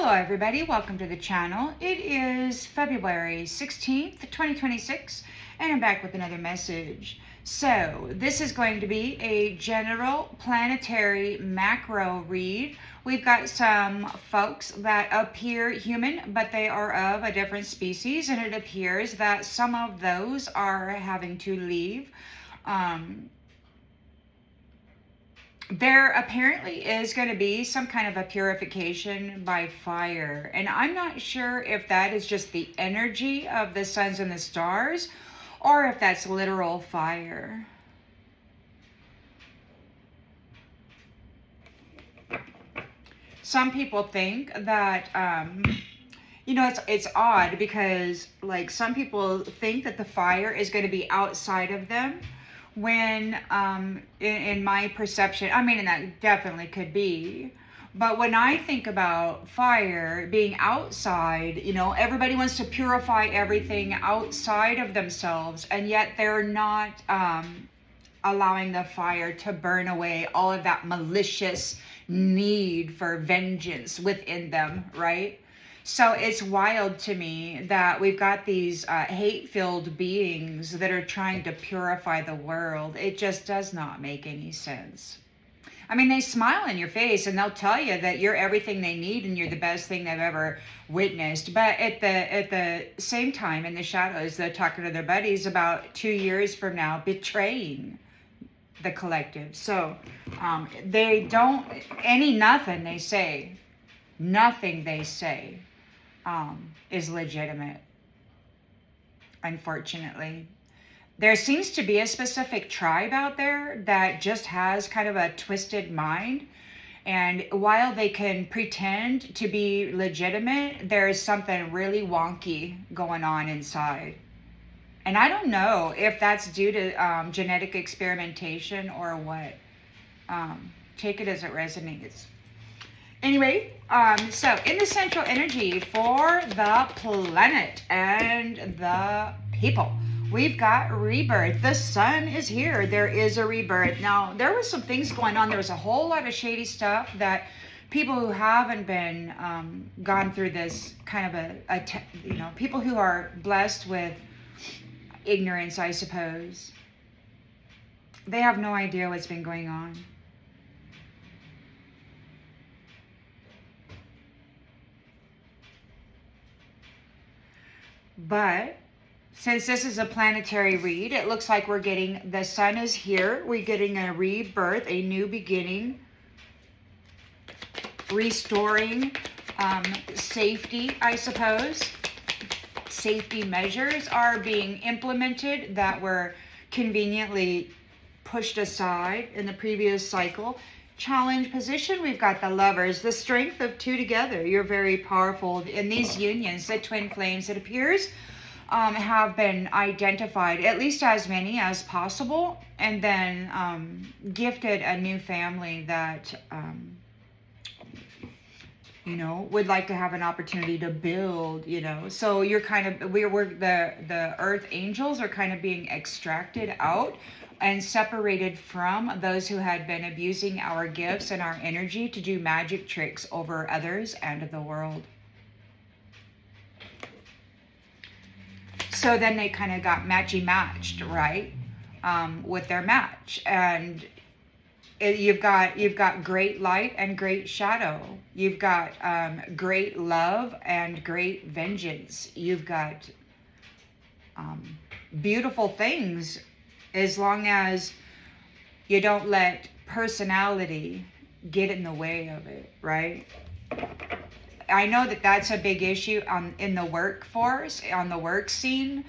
Hello everybody, welcome to the channel. It is February 16th, 2026, and I'm back with another message. So, this is going to be a general planetary macro read. We've got some folks that appear human, but they are of a different species, and it appears that some of those are having to leave. There apparently is going to be some kind of a purification by fire. And I'm not sure if that is just the energy of the suns and the stars or if that's literal fire. Some people think that, it's odd because like some people think that the fire is going to be outside of them. When in my perception, and that definitely could be, but when I think about fire being outside, everybody wants to purify everything outside of themselves, and yet they're not allowing the fire to burn away all of that malicious need for vengeance within them, right? So it's wild to me that we've got these hate-filled beings that are trying to purify the world. It just does not make any sense. They smile in your face and they'll tell you that you're everything they need and you're the best thing they've ever witnessed. But at the same time, in the shadows, they're talking to their buddies about 2 years from now betraying the collective. So they don't, nothing they say is legitimate, unfortunately. There seems to be a specific tribe out there that just has kind of a twisted mind, and while they can pretend to be legitimate, there is something really wonky going on inside. And I don't know if that's due to genetic experimentation or what. Take it as it resonates. Anyway, so in the central energy for the planet and the people, we've got rebirth. The sun is here. There is a rebirth. Now, there was some things going on. There was a whole lot of shady stuff that people who haven't been gone through this kind of people who are blessed with ignorance, I suppose, they have no idea what's been going on. But since this is a planetary read, it looks like we're getting, the sun is here. We're getting a rebirth, a new beginning, restoring safety, I suppose. Safety measures are being implemented that were conveniently pushed aside in the previous cycle. Challenge position, we've got the lovers, the strength of two together. You're very powerful in these unions. The twin flames, it appears, have been identified, at least as many as possible, and then gifted a new family that would like to have an opportunity to build, so you're kind of, we're the earth angels are kind of being extracted out and separated from those who had been abusing our gifts and our energy to do magic tricks over others and the world. So then they kind of got matchy-matched, right, with their match. And you've got great light and great shadow. You've got great love and great vengeance. You've got beautiful things, as long as you don't let personality get in the way of it, right? I know that that's a big issue in the workforce, on the work scene.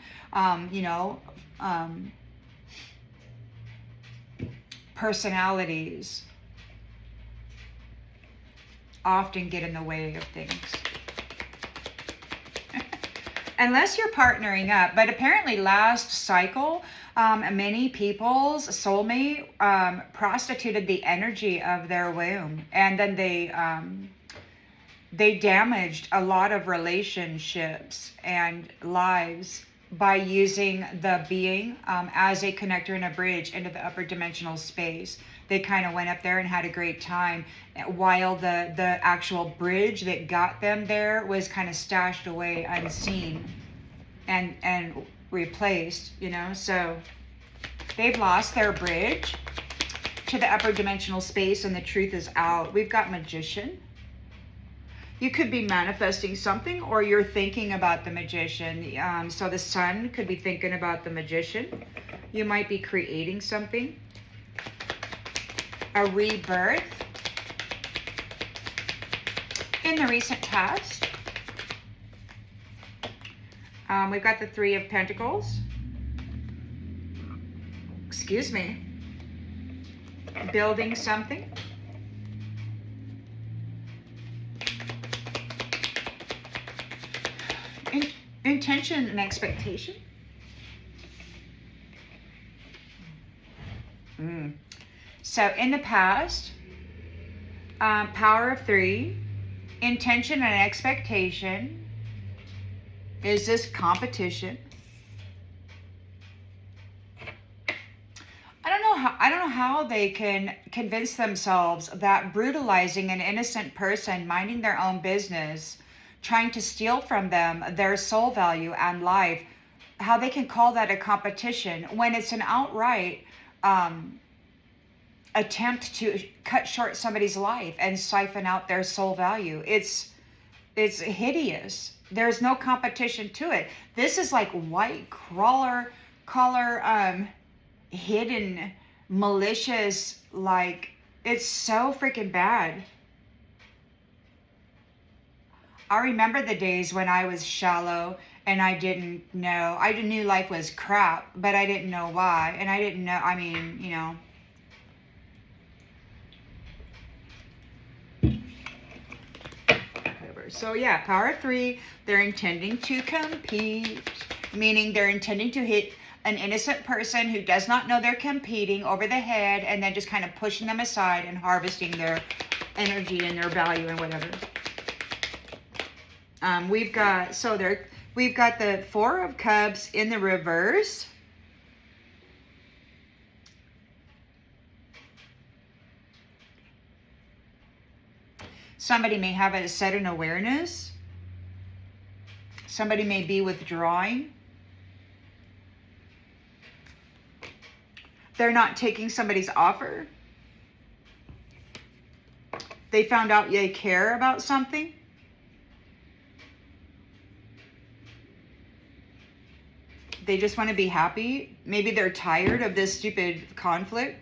Personalities often get in the way of things. Unless you're partnering up. But apparently last cycle, many people's soulmate prostituted the energy of their womb. And then they damaged a lot of relationships and lives by using the being as a connector and a bridge into the upper dimensional space. they kind of went up there and had a great time, while the actual bridge that got them there was kind of stashed away unseen and replaced, you know. So they've lost their bridge to the upper dimensional space, and the truth is out. We've got Magician. You could be manifesting something, or you're thinking about the Magician. So the Sun could be thinking about the Magician. You might be creating something. A rebirth in the recent past. We've got the Three of Pentacles. Excuse me. Building something. Intention and expectation. So in the past, Power of Three, intention and expectation. Is this competition? I don't know how they can convince themselves that brutalizing an innocent person minding their own business, trying to steal from them their soul value and life, how they can call that a competition when it's an outright attempt to cut short somebody's life and siphon out their soul value. It's hideous. There's no competition to it. This is like white collar, hidden, malicious, like, it's so freaking bad. I remember the days when I was shallow and I didn't know. I knew life was crap, but I didn't know why. And I didn't know, I mean, you know. So yeah, Power of Three, they're intending to compete, meaning they're intending to hit an innocent person who does not know they're competing over the head, and then just kind of pushing them aside and harvesting their energy and their value and whatever. We've got the Four of Cups in the reverse. Somebody may have a sudden awareness. Somebody may be withdrawing. They're not taking somebody's offer. They found out they care about something. They just want to be happy. Maybe they're tired of this stupid conflict.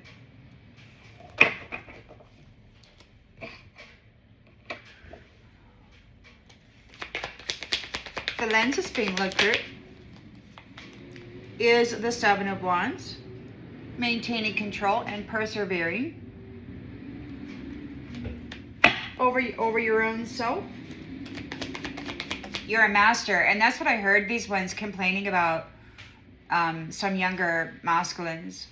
The lens is being looked at is the Seven of Wands. Maintaining control and persevering over your own self. You're a master. And that's what I heard these ones complaining about, some younger masculines.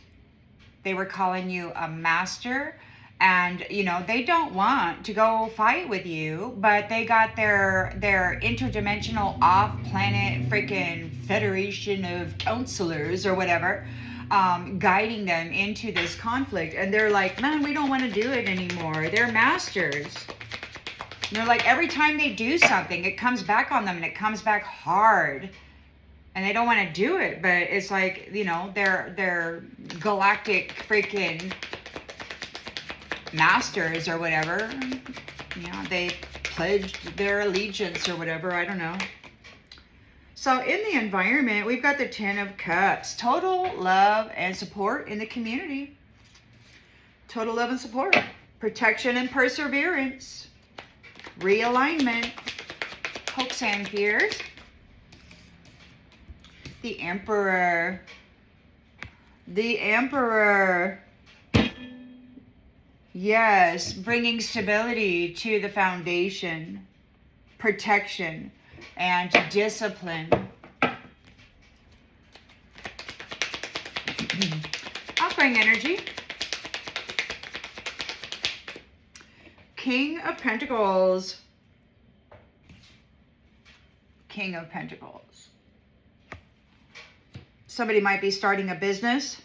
They were calling you a master. And, you know, they don't want to go fight with you, but they got their interdimensional off-planet freaking federation of counselors or whatever, guiding them into this conflict. And they're like, man, we don't want to do it anymore. They're masters. And they're like, every time they do something, it comes back on them, and it comes back hard. And they don't want to do it, but it's like, you know, they're galactic freaking masters or whatever. You know, they pledged their allegiance or whatever. I don't know. So in the environment, we've got the Ten of Cups. Total love and support in the community. Total love and support. Protection and perseverance. Realignment. Hopes and fears. The Emperor. The Emperor. Yes, bringing stability to the foundation. Protection and discipline. Offering energy. King of Pentacles. King of Pentacles. Somebody might be starting a business.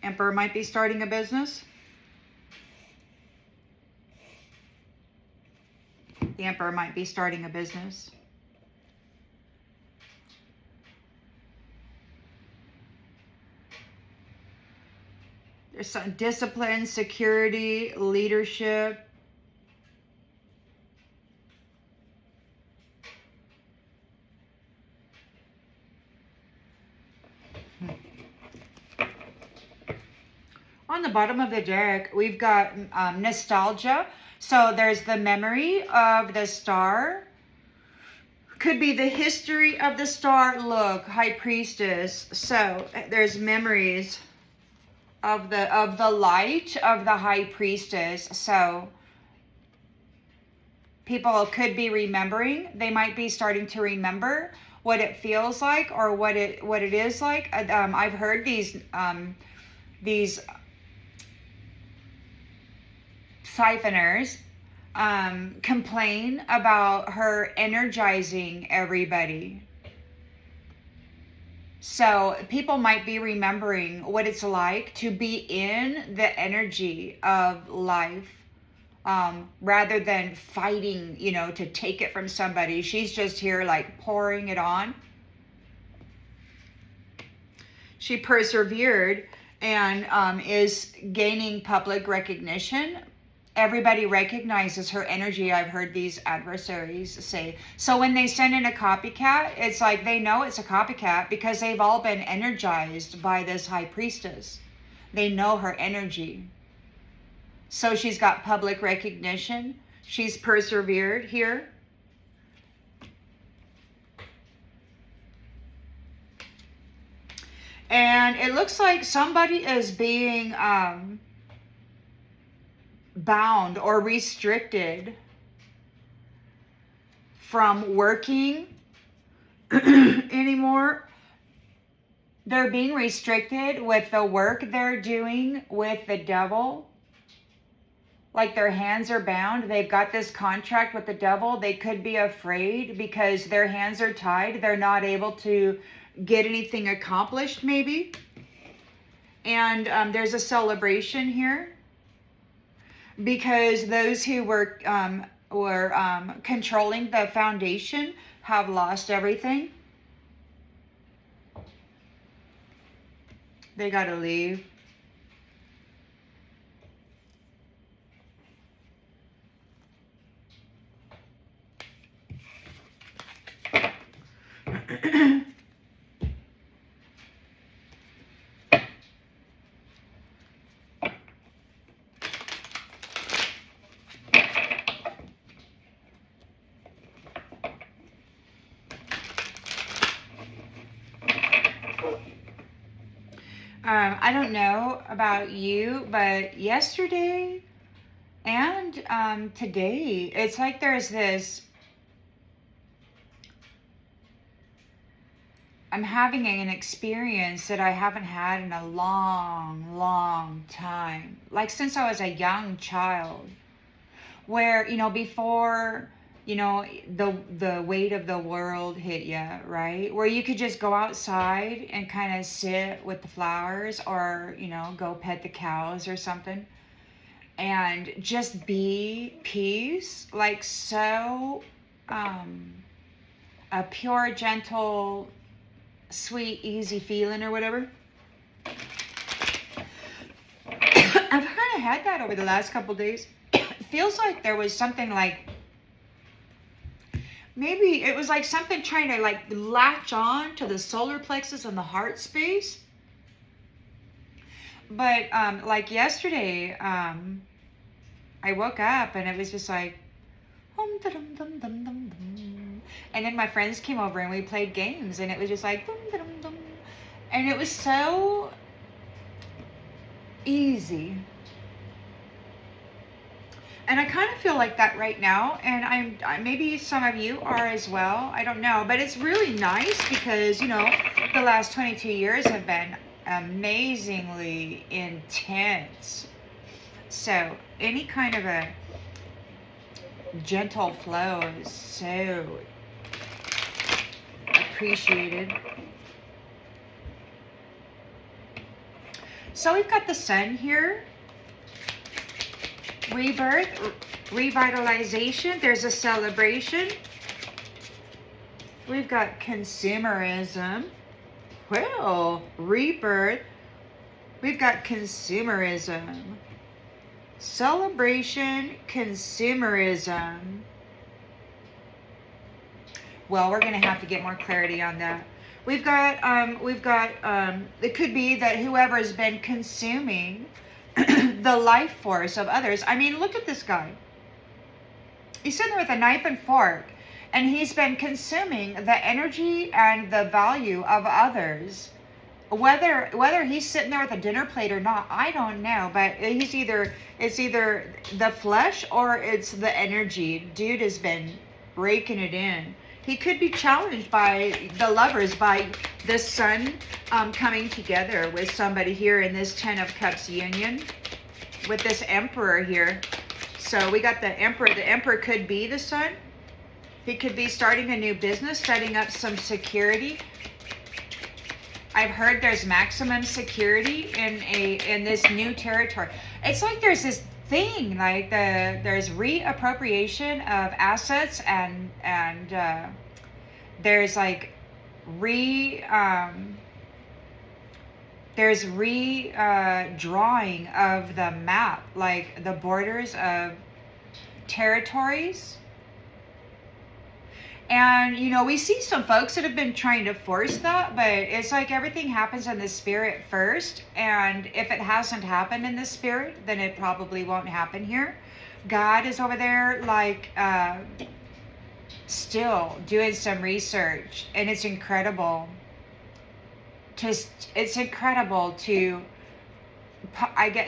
Emperor might be starting a business. The Emperor might be starting a business. There's some discipline, security, leadership. On the bottom of the deck, we've got nostalgia. So there's the memory of the star. Could be the history of the star. Look, High Priestess. So there's memories of the light of the High Priestess. So people could be remembering. They might be starting to remember what it feels like or what it is like. I've heard these siphoners complain about her energizing everybody. So people might be remembering what it's like to be in the energy of life, rather than fighting, to take it from somebody. She's just here like pouring it on. She persevered and is gaining public recognition. Everybody recognizes her energy, I've heard these adversaries say. So when they send in a copycat, it's like they know it's a copycat because they've all been energized by this High Priestess. They know her energy. So she's got public recognition. She's persevered here. And it looks like somebody is being bound or restricted from working anymore. They're being restricted with the work they're doing with the devil. Like their hands are bound. They've got this contract with the devil. They could be afraid because their hands are tied. They're not able to get anything accomplished, maybe. And there's a celebration here because those who were controlling the foundation have lost everything. They got to leave. I don't know about you, but yesterday and today, it's like there's this, I'm having an experience that I haven't had in a long, long time. Like since I was a young child, where, before, the weight of the world hit you, right? Where you could just go outside and kind of sit with the flowers or, go pet the cows or something and just be peace, like so, a pure, gentle, sweet, easy feeling or whatever. I've kind of had that over the last couple days. It feels like there was something like, maybe it was like something trying to like latch on to the solar plexus and the heart space. But like yesterday, I woke up and it was just like, and then my friends came over and we played games and it was just like, and it was so easy. And I kind of feel like that right now, and maybe some of you are as well. I don't know, but it's really nice because, the last 22 years have been amazingly intense. So any kind of a gentle flow is so appreciated. So we've got the sun here. Rebirth, revitalization. There's a celebration. We've got consumerism. Well, rebirth. We've got consumerism. Celebration, consumerism. Well, we're going to have to get more clarity on that. We've got, it could be that whoever has been consuming the life force of others. I mean, look at this guy. He's sitting there with a knife and fork, and he's been consuming the energy and the value of others. Whether he's sitting there with a dinner plate or not, I don't know. But it's either the flesh or it's the energy. Dude has been raking it in. He could be challenged by the lovers, by the sun coming together with somebody here in this 10 of Cups union with this Emperor here. So we got the Emperor. The Emperor could be the sun. He could be starting a new business, setting up some security. I've heard there's maximum security in this new territory. It's like there's this thing, like there's reappropriation of assets and there's like there's drawing of the map, like the borders of territories. And, you know, we see some folks that have been trying to force that, but it's like everything happens in the spirit first. And if it hasn't happened in the spirit, then it probably won't happen here. God is over there, like, still doing some research. And it's incredible. It's incredible to,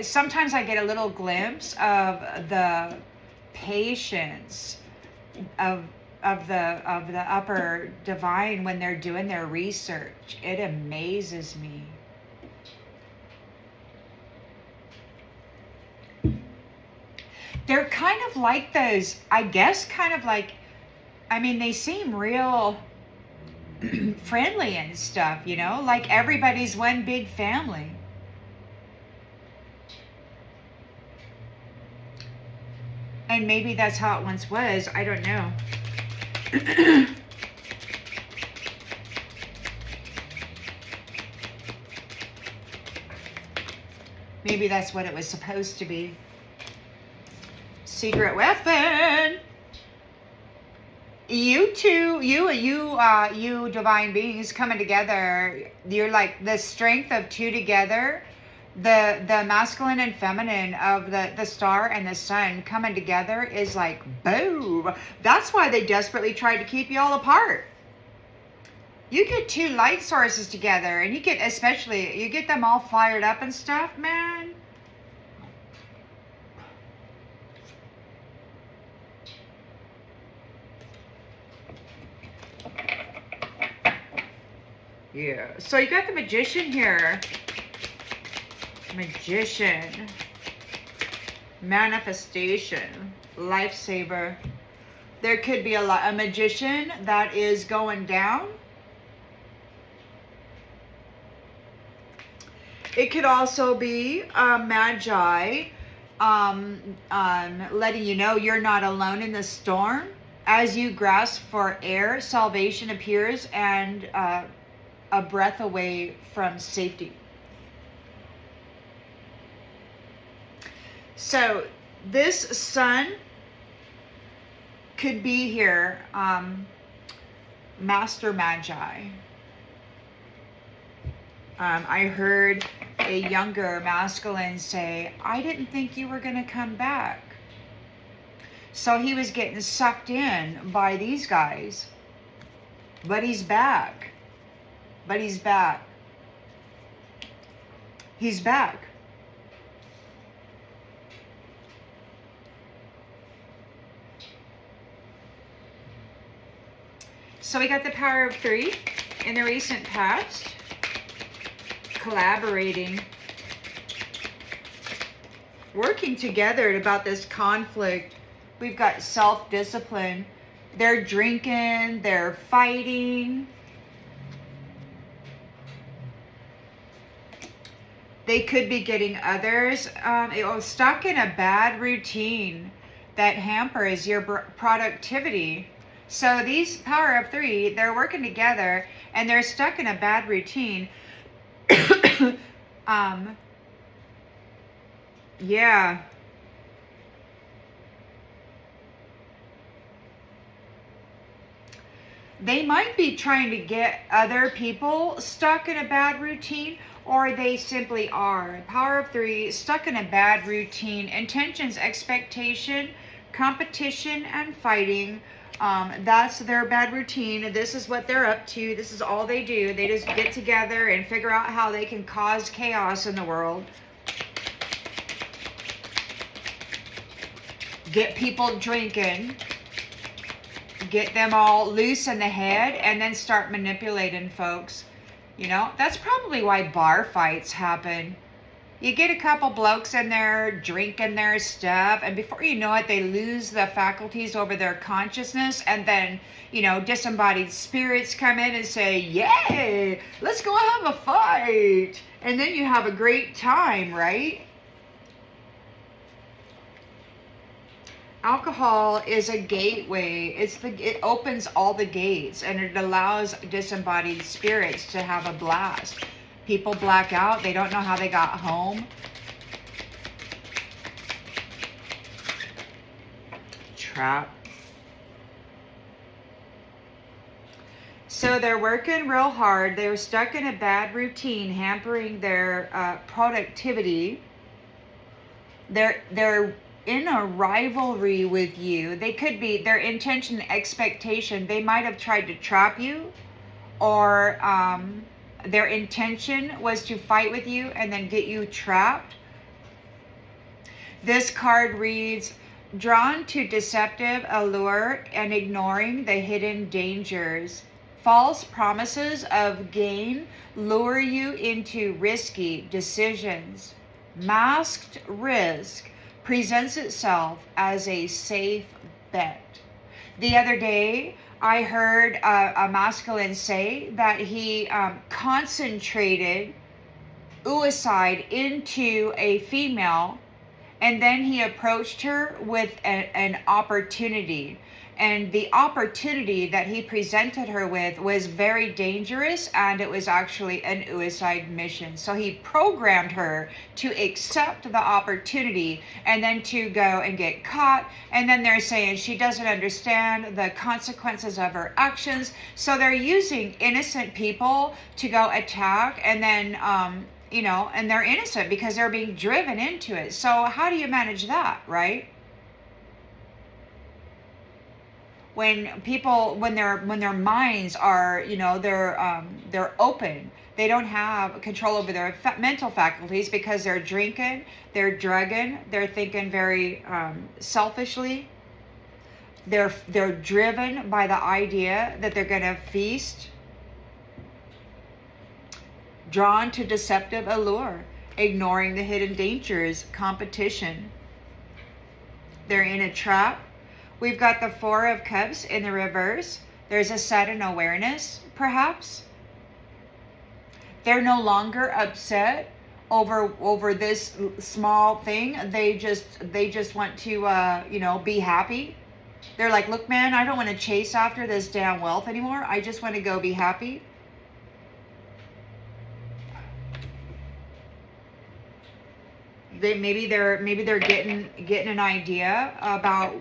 sometimes I get a little glimpse of the patience of the upper divine when they're doing their research. It amazes me. They're kind of like those, I guess, kind of like, I mean, they seem real friendly and stuff, you know, like everybody's one big family. And maybe that's how it once was. I don't know. Maybe that's what it was supposed to be. Secret weapon. You two, you divine beings coming together. You're like the strength of two together. The masculine and feminine of the star and the sun coming together is like boom. That's why they desperately try to keep you all apart. You get two light sources together, and you get them all fired up and stuff, man. Yeah. So you got the Magician here. Magician, manifestation, lifesaver. There could be a magician that is going down. It could also be a magi letting you know you're not alone in the storm. As you grasp for air, salvation appears and a breath away from safety. So this sun could be here, Master Magi. I heard a younger masculine say, I didn't think you were going to come back. So he was getting sucked in by these guys. But he's back. He's back. So we got the power of 3 in the recent past. Collaborating. Working together about this conflict. We've got self-discipline. They're drinking. They're fighting. They could be getting others stuck in a bad routine that hampers your productivity. So these power of three, they're working together and they're stuck in a bad routine. Yeah. They might be trying to get other people stuck in a bad routine, or they simply are. Power of three, stuck in a bad routine, intentions, expectation, competition, and fighting. That's their bad routine. This is what they're up to. This is all they do. They just get together and figure out how they can cause chaos in the world. Get people drinking. Get them all loose in the head and then start manipulating folks. You know, that's probably why bar fights happen. You get a couple blokes in there drinking their stuff, and before you know it, they lose the faculties over their consciousness, and then, you know, disembodied spirits come in and say, yay, let's go have a fight. And then you have a great time, right? Alcohol is a gateway. It opens all the gates, and it allows disembodied spirits to have a blast. People black out. They don't know how they got home. Trap. So they're working real hard. They're stuck in a bad routine, hampering their productivity. They're in a rivalry with you. They could be, their intention, expectation, they might have tried to trap you, or their intention was to fight with you and then get you trapped. This card reads, drawn to deceptive allure and ignoring the hidden dangers. False promises of gain lure you into risky decisions. Masked risk presents itself as a safe bet. The other day, I heard a masculine say that he concentrated oocyte into a female, and then he approached her with an opportunity. And the opportunity that he presented her with was very dangerous, and it was actually an oocyte mission. So he programmed her to accept the opportunity and then to go and get caught. And then they're saying she doesn't understand the consequences of her actions. So they're using innocent people to go attack, and then, you know, and they're innocent because they're being driven into it. So how do you manage that, right? When people, when their minds are, you know, they're open, they don't have control over their mental faculties because they're drinking, they're drugging, they're thinking very selfishly. They're driven by the idea that they're going to feast. Drawn to deceptive allure, ignoring the hidden dangers, competition. They're in a trap. We've got the Four of Cups in the reverse. There's a sudden awareness, perhaps. They're no longer upset over this small thing. They just want to, you know, be happy. They're like, look, man, I don't want to chase after this damn wealth anymore. I just want to go be happy. Maybe they're getting an idea about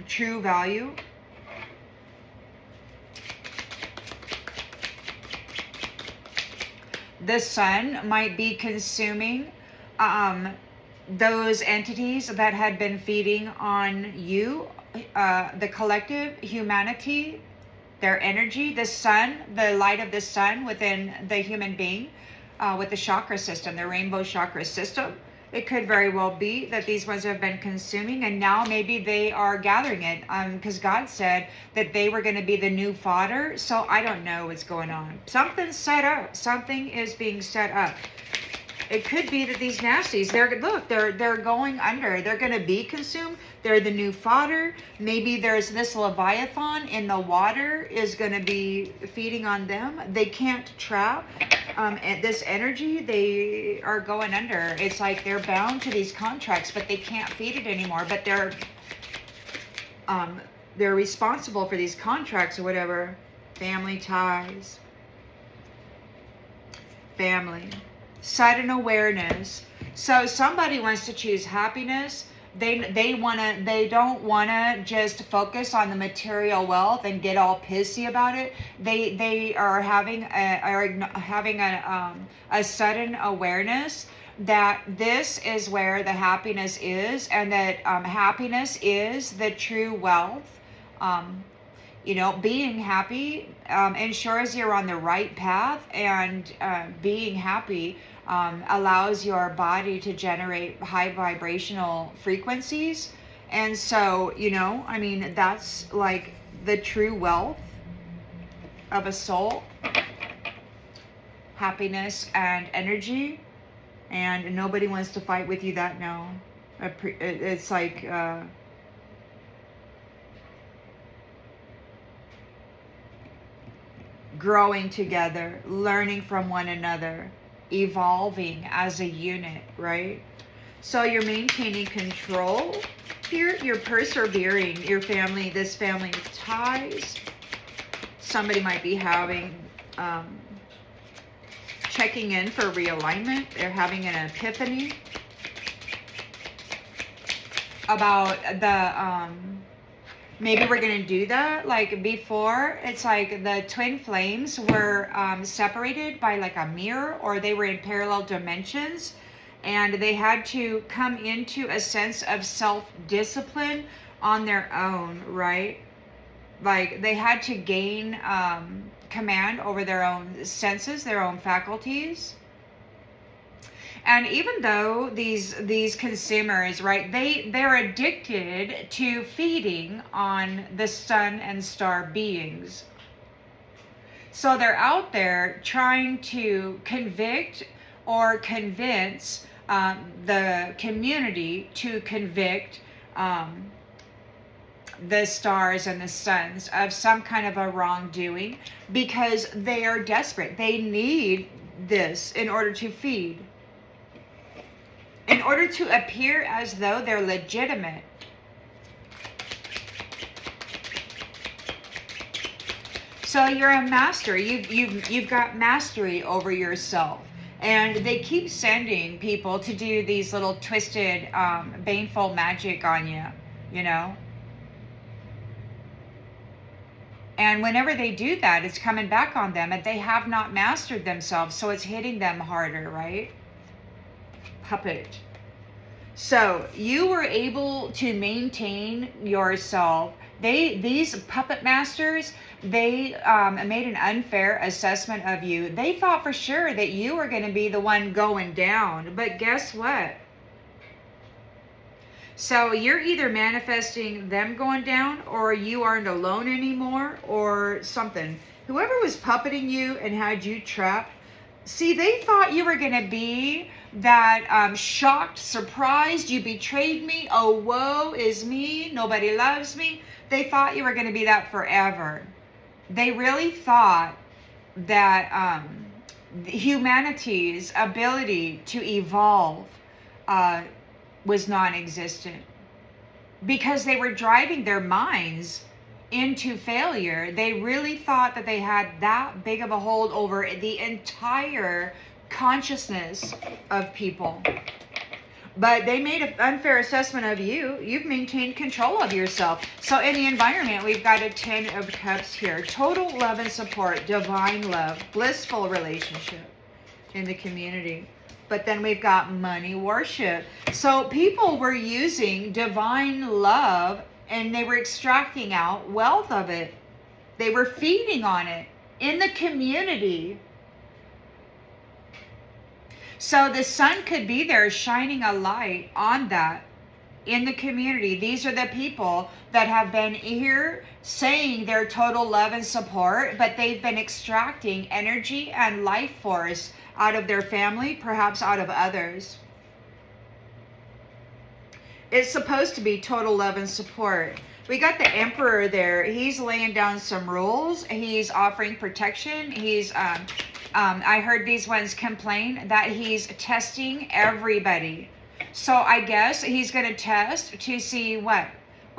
true value. The sun might be consuming those entities that had been feeding on you, the collective humanity, their energy. The sun, the light of the sun within the human being, with the chakra system, the rainbow chakra system. It could very well be that these ones have been consuming, and now maybe they are gathering it, because God said that they were going to be the new fodder. So I don't know what's going on. Something's set up. Something is being set up. It could be that these nasties, they're going under. They're going to be consumed. They're the new fodder. Maybe there's this leviathan in the water is going to be feeding on them. They can't trap this energy. They are going under. It's like they're bound to these contracts, but they can't feed it anymore. But they're responsible for these contracts or whatever. Family ties. Family. Sudden awareness. So somebody wants to choose happiness. They don't wanna just focus on the material wealth and get all pissy about it. They are having a sudden awareness that this is where the happiness is, and that happiness is the true wealth. Being happy ensures you're on the right path, and being happy allows your body to generate high vibrational frequencies. And so, that's like the true wealth of a soul, happiness and energy. And nobody wants to fight with you that no. It's like... growing together, learning from one another, evolving as a unit, right? So you're maintaining control here. You're persevering. Your family, this family ties. Somebody might be having, checking in for realignment. They're having an epiphany about the, maybe we're going to do that. Like before, it's like the twin flames were separated by like a mirror, or they were in parallel dimensions, and they had to come into a sense of self-discipline on their own, right? Like they had to gain command over their own senses, their own faculties. And even though these consumers, right, they're addicted to feeding on the sun and star beings. So they're out there trying to convict or convince the community to convict the stars and the suns of some kind of a wrongdoing, because they are desperate. They need this in order to feed. In order to appear as though they're legitimate. So you're a master. You've got mastery over yourself. And they keep sending people to do these little twisted, baneful magic on you, And whenever they do that, it's coming back on them, and they have not mastered themselves, so it's hitting them harder, right? Puppet. So you were able to maintain yourself. These puppet masters, they made an unfair assessment of you. They thought for sure that you were going to be the one going down, but guess what? So you're either manifesting them going down, or you aren't alone anymore, or something. Whoever was puppeting you and had you trapped, see, they thought you were going to be that shocked, surprised, you betrayed me, oh woe is me, nobody loves me. They thought you were going to be that forever. They really thought that humanity's ability to evolve was non-existent, because they were driving their minds into failure. They really thought that they had that big of a hold over the entire consciousness of people. But they made an unfair assessment of you. You've maintained control of yourself. So in the environment, we've got a 10 of Cups here. Total love and support, divine love, blissful relationship in the community. But then we've got money worship. So people were using divine love, and they were extracting out wealth of it. They were feeding on it in the community. So the sun could be there shining a light on that in the community. These are the people that have been here saying their total love and support, but they've been extracting energy and life force out of their family, perhaps out of others. it's supposed to be total love and support. We got the Emperor there. He's laying down some rules. He's offering protection. I heard these ones complain that he's testing everybody. So I guess he's going to test to see what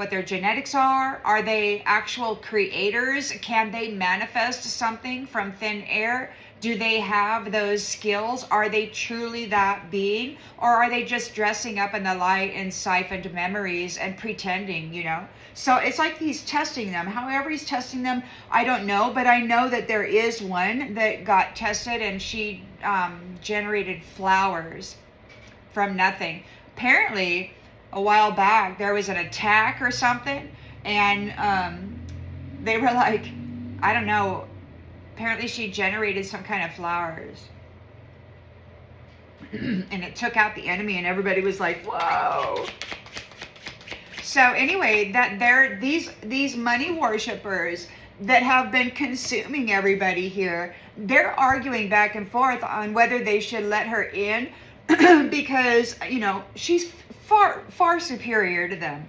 their genetics are. Are they actual creators? Can they manifest something from thin air? Do they have those skills? Are they truly that being? Or are they just dressing up in the light and siphoned memories and pretending, you know? So it's like he's testing them. However he's testing them, I don't know. But I know that there is one that got tested and she generated flowers from nothing. Apparently, a while back, there was an attack or something. And they were like, I don't know. Apparently she generated some kind of flowers. And it took out the enemy and everybody was like, whoa. So anyway, that they're these money worshipers that have been consuming everybody here, they're arguing back and forth on whether they should let her in because, you know, she's far superior to them.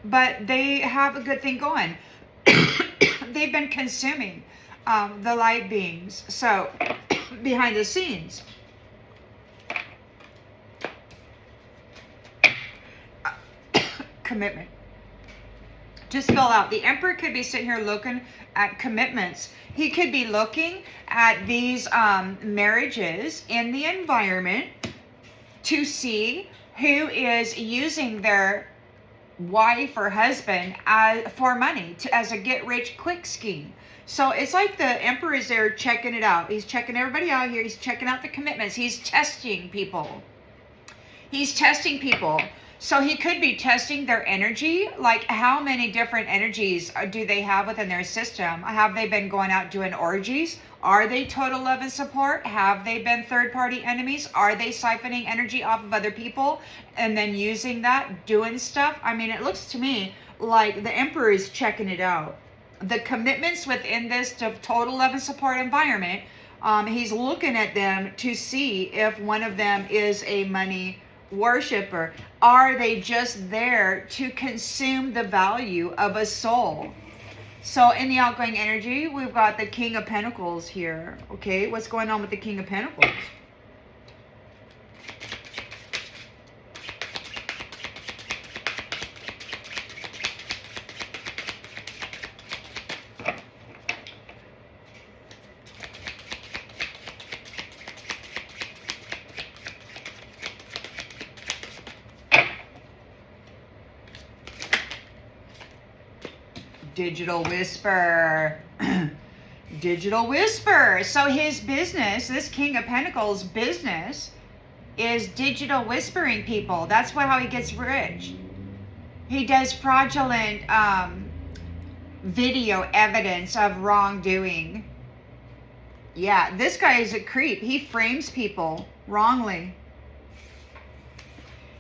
But they have a good thing going. They've been consuming the light beings. So behind the scenes. Commitment. Just fill out. The Emperor could be sitting here looking at commitments. He could be looking at these marriages in the environment to see who is using their wife or husband for money as a get-rich-quick scheme. So it's like the Emperor is there checking it out. He's checking everybody out here. He's checking out the commitments. He's testing people. He's testing people. So he could be testing their energy, like how many different energies do they have within their system? Have they been going out doing orgies? Are they total love and support? Have they been third-party enemies? Are they siphoning energy off of other people and then using that, doing stuff? I mean, it looks to me like the Emperor is checking it out. The commitments within this total love and support environment, he's looking at them to see if one of them is a money worshiper. Are they just there to consume the value of a soul? So in the outgoing energy, we've got the King of Pentacles here. Okay, what's going on with the King of Pentacles? Digital Whisper. Digital Whisper. So his business, this King of Pentacles business, is digital whispering people. That's how he gets rich. He does fraudulent video evidence of wrongdoing. Yeah, this guy is a creep. He frames people wrongly.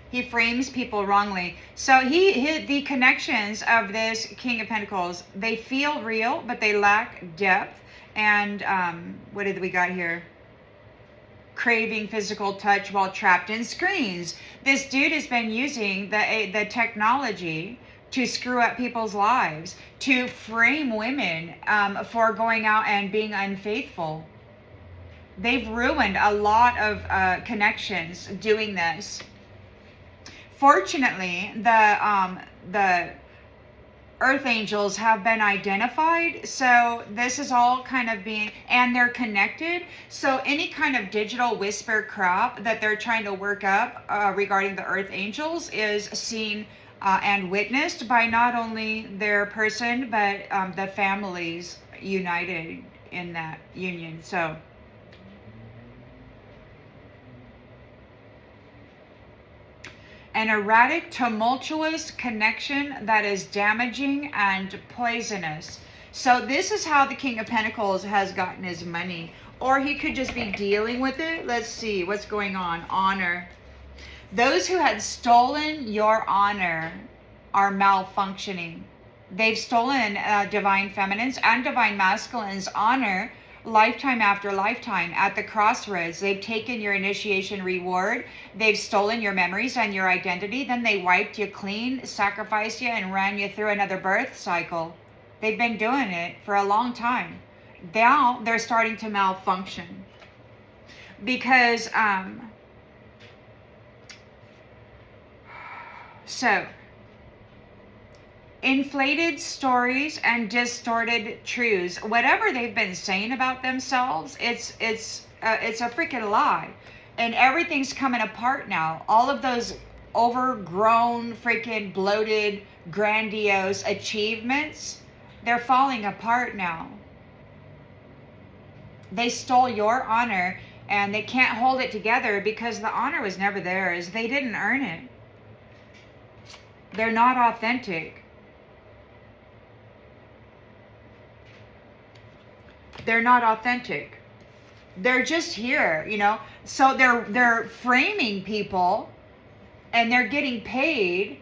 He frames people wrongly. So the connections of this King of Pentacles, they feel real, but they lack depth. And what did we got here? Craving physical touch while trapped in screens. This dude has been using the technology to screw up people's lives, to frame women for going out and being unfaithful. They've ruined a lot of connections doing this. Fortunately, the earth angels have been identified, so this is all kind of being, and they're connected. So any kind of digital whisper crap that they're trying to work up regarding the earth angels is seen and witnessed by not only their person, but the families united in that union. So an erratic, tumultuous connection that is damaging and poisonous. So this is how the King of Pentacles has gotten his money. Or he could just be dealing with it. Let's see what's going on. Honor. Those who had stolen your honor are malfunctioning. They've stolen divine feminine's and divine masculine's honor lifetime after lifetime at the crossroads. They've taken your initiation reward. They've stolen your memories and your identity. Then they wiped you clean, sacrificed you, and ran you through another birth cycle. They've been doing it for a long time. Now they're starting to malfunction. Because, so, inflated stories and distorted truths. Whatever they've been saying about themselves, it's a freaking lie, and everything's coming apart now. All of those overgrown, freaking bloated, grandiose achievements, they're falling apart now. They stole your honor, and they can't hold it together because the honor was never theirs. They didn't earn it. They're not authentic. They're not authentic. They're just here, you know. So they're framing people, and they're getting paid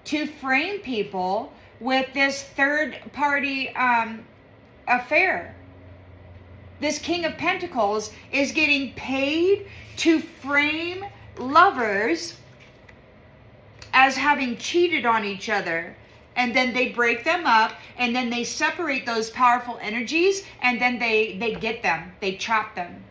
to frame people with this third party affair. This King of Pentacles is getting paid to frame lovers as having cheated on each other. And then they break them up, and then they separate those powerful energies, and then they get them. They trap them.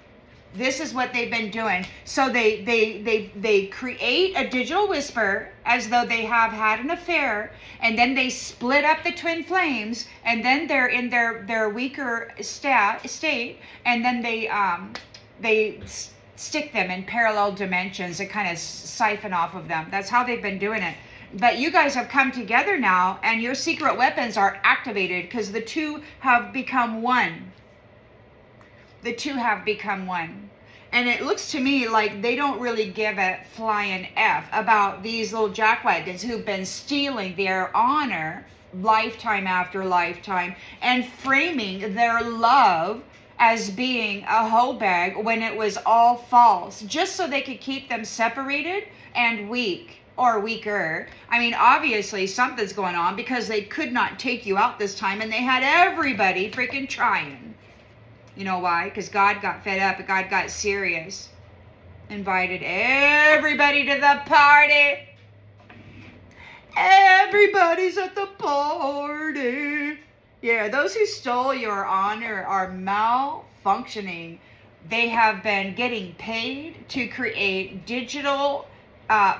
This is what they've been doing. So they create a digital whisper as though they have had an affair, and then they split up the twin flames, and then they're in their weaker state, and then they stick them in parallel dimensions and kind of siphon off of them. That's how they've been doing it. But you guys have come together now, and your secret weapons are activated because the two have become one. The two have become one. And it looks to me like they don't really give a flying F about these little jackwagons who've been stealing their honor lifetime after lifetime and framing their love as being a hoe bag when it was all false, just so they could keep them separated and weak. Or weaker. I mean, obviously something's going on because they could not take you out this time, and they had everybody freaking trying. You know why? Because God got fed up, and God got serious. Invited everybody to the party. Everybody's at the party. Yeah, those who stole your honor are malfunctioning. They have been getting paid to create digital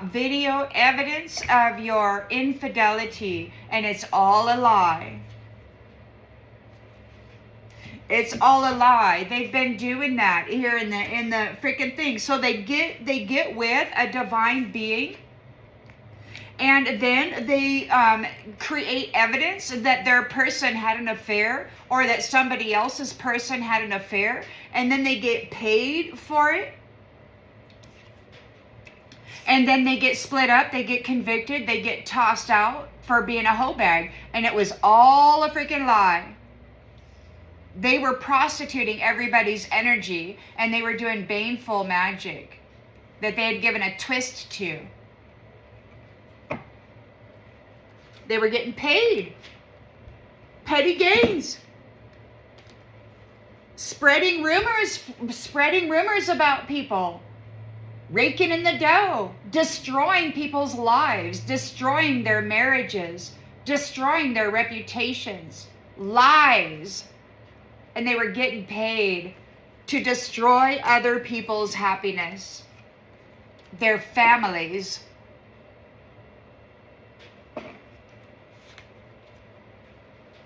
video evidence of your infidelity, and it's all a lie. It's all a lie. They've been doing that here in the freaking thing. So they get with a divine being, and then they create evidence that their person had an affair, or that somebody else's person had an affair, and then they get paid for it. And then they get split up, they get convicted, they get tossed out for being a hoe bag. And it was all a freaking lie. They were prostituting everybody's energy, and they were doing baneful magic that they had given a twist to. They were getting paid. Petty gains. Spreading rumors about people. Raking in the dough, destroying people's lives, destroying their marriages, destroying their reputations, lies. And they were getting paid to destroy other people's happiness, their families.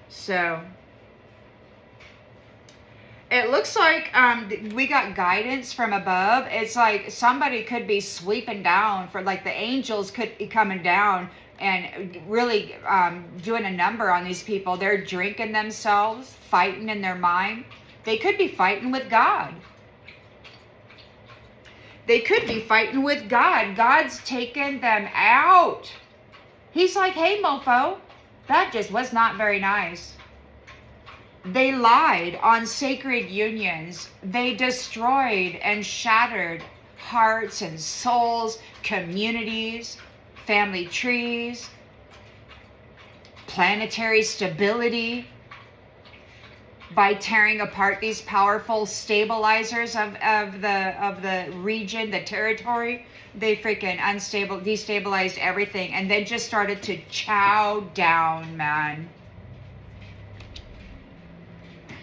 So it looks like we got guidance from above. It's like somebody could be sweeping down, for like the angels could be coming down and really doing a number on these people. They're drinking themselves, fighting in their mind. They could be fighting with God. They could be fighting with God. God's taking them out. He's like, hey, mofo, that just was not very nice. They lied on sacred unions. They destroyed and shattered hearts and souls, communities, family trees, planetary stability. by tearing apart these powerful stabilizers of the region, the territory. They freaking destabilized everything, and then just started to chow down, man.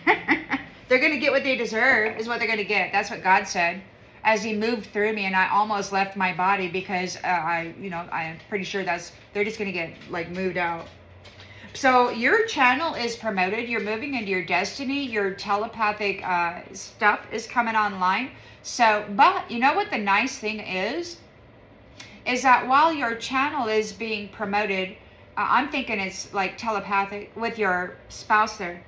They're going to get what they deserve, is what they're going to get. That's what God said. As he moved through me, and I almost left my body because I'm pretty sure they're just going to get like moved out. So your channel is promoted. You're moving into your destiny. Your telepathic stuff is coming online. So, but you know what the nice thing is that while your channel is being promoted, I'm thinking it's like telepathic with your spouse there.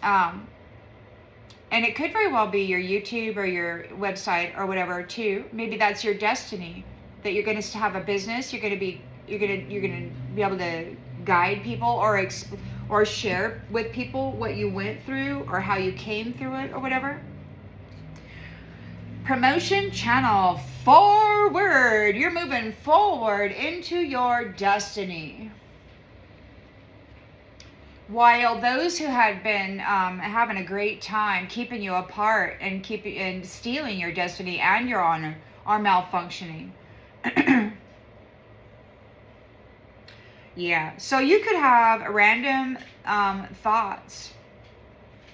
And it could very well be your YouTube or your website or whatever too. Maybe that's your destiny, that you're going to have a business. You're going to be able to guide people or share with people what you went through or how you came through it or whatever. Promotion channel forward. You're moving forward into your destiny. While those who had been having a great time keeping you apart and stealing your destiny and your honor are malfunctioning. Yeah, so you could have random thoughts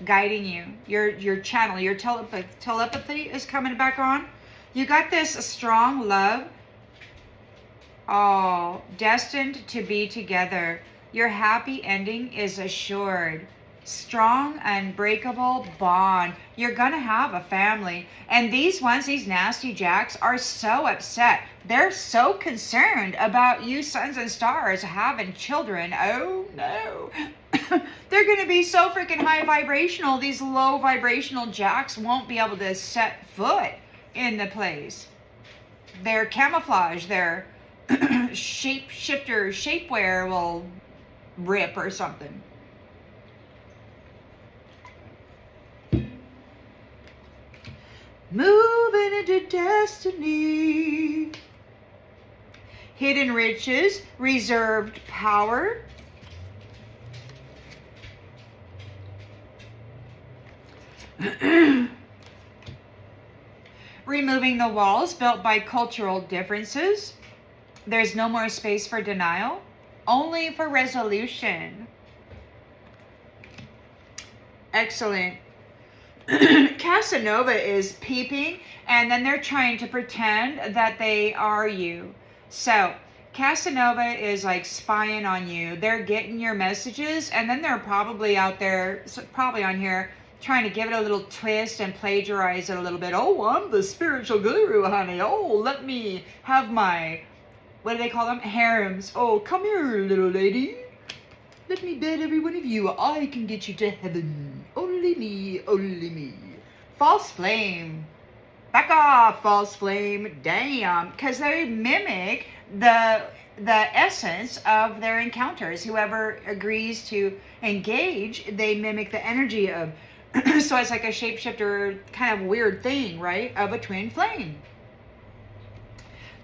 guiding you. Your channel, your telepathy is coming back on. You got this strong love. Oh, destined to be together. Your happy ending is assured. Strong, unbreakable bond. You're going to have a family. And these nasty jacks, are so upset. They're so concerned about you sons and stars having children. Oh, no. They're going to be so freaking high vibrational. These low vibrational jacks won't be able to set foot in the place. Their camouflage, their shapeshifter, shapewear will rip or something. Moving into destiny. Hidden riches, reserved power. Removing the walls built by cultural differences. There's no more space for denial, only for resolution. Excellent. Casanova is peeping, and then they're trying to pretend that they are you. So Casanova is like spying on you. They're getting your messages, and then they're probably out there, probably on here, trying to give it a little twist and plagiarize it a little bit. Oh, I'm the spiritual guru, honey. Oh, let me have my, what do they call them? Harems. Oh, come here, little lady. Let me bed every one of you. I can get you to heaven. Only me, only me. False flame. Back off, false flame. Damn. Because they mimic the essence of their encounters. Whoever agrees to engage, they mimic the energy of. So it's like a shapeshifter kind of weird thing, right? Of a twin flame.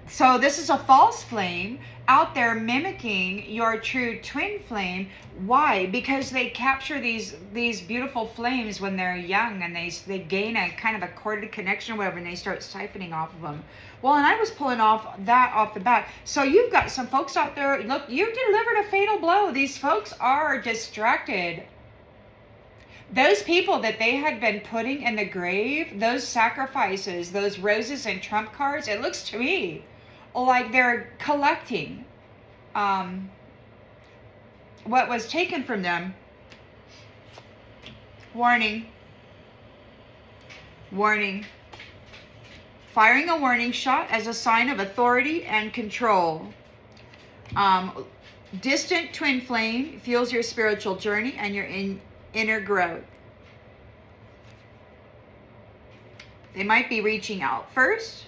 So this is a false flame out there mimicking your true twin flame. Why? Because they capture these beautiful flames when they're young, and they gain a kind of a corded connection or whatever, and they start siphoning off of them. Well, and I was pulling off the bat. So you've got some folks out there, look, you delivered a fatal blow. These folks are distracted. Those people that they had been putting in the grave, those sacrifices, those roses and trump cards, it looks to me like they're collecting what was taken from them. Warning. Warning. Firing a warning shot as a sign of authority and control. Distant twin flame fuels your spiritual journey and your inner growth. They might be reaching out first.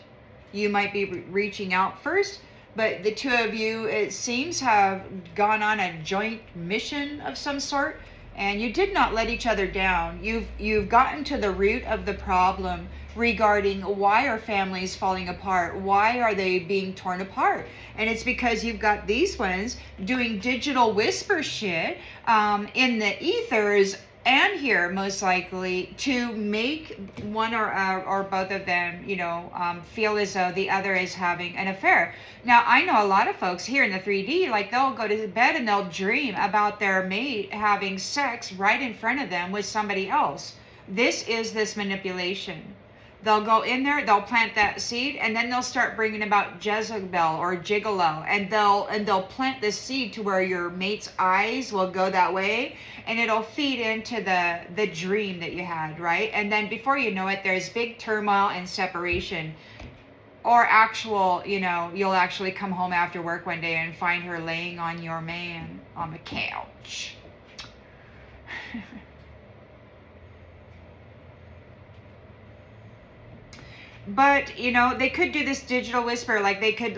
You might be reaching out first, but the two of you, it seems, have gone on a joint mission of some sort, and you did not let each other down. You've gotten to the root of the problem regarding why are families falling apart? Why are they being torn apart? And it's because you've got these ones doing digital whisper shit in the ethers, and here most likely to make one or both of them, feel as though the other is having an affair. Now, I know a lot of folks here in the 3D, like they'll go to bed and they'll dream about their mate having sex right in front of them with somebody else. This is this manipulation. They'll go in there, they'll plant that seed, and then they'll start bringing about Jezebel or Gigolo, and they'll plant this seed to where your mate's eyes will go that way, and it'll feed into the dream that you had, right? And then before you know it, there's big turmoil and separation, or actual, you'll actually come home after work one day and find her laying on your man on the couch. But, they could do this digital whisper, like they could,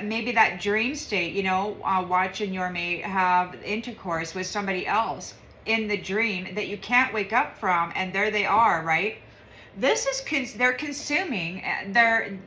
maybe that dream state, watching your mate have intercourse with somebody else in the dream that you can't wake up from, and there they are, right? This is, they're consuming,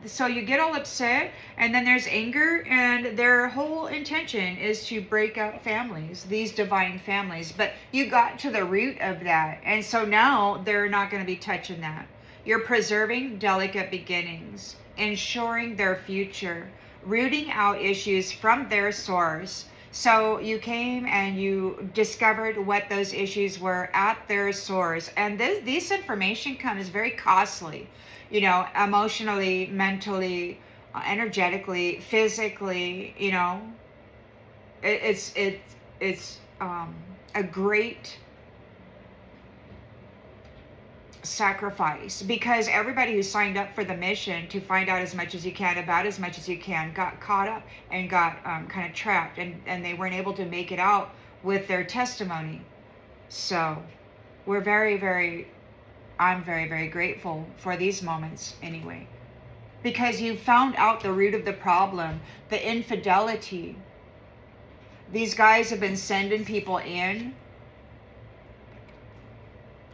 so you get all upset, and then there's anger, and their whole intention is to break up families, these divine families. But you got to the root of that, and so now they're not going to be touching that. You're preserving delicate beginnings, ensuring their future, rooting out issues from their source. So you came and you discovered what those issues were at their source. And this information comes very costly, emotionally, mentally, energetically, physically, it's a great sacrifice, because everybody who signed up for the mission to find out as much as you can about as much as you can got caught up and got kind of trapped, and they weren't able to make it out with their testimony. So I'm very, very grateful for these moments anyway, because you found out the root of the problem, the infidelity. These guys have been sending people in.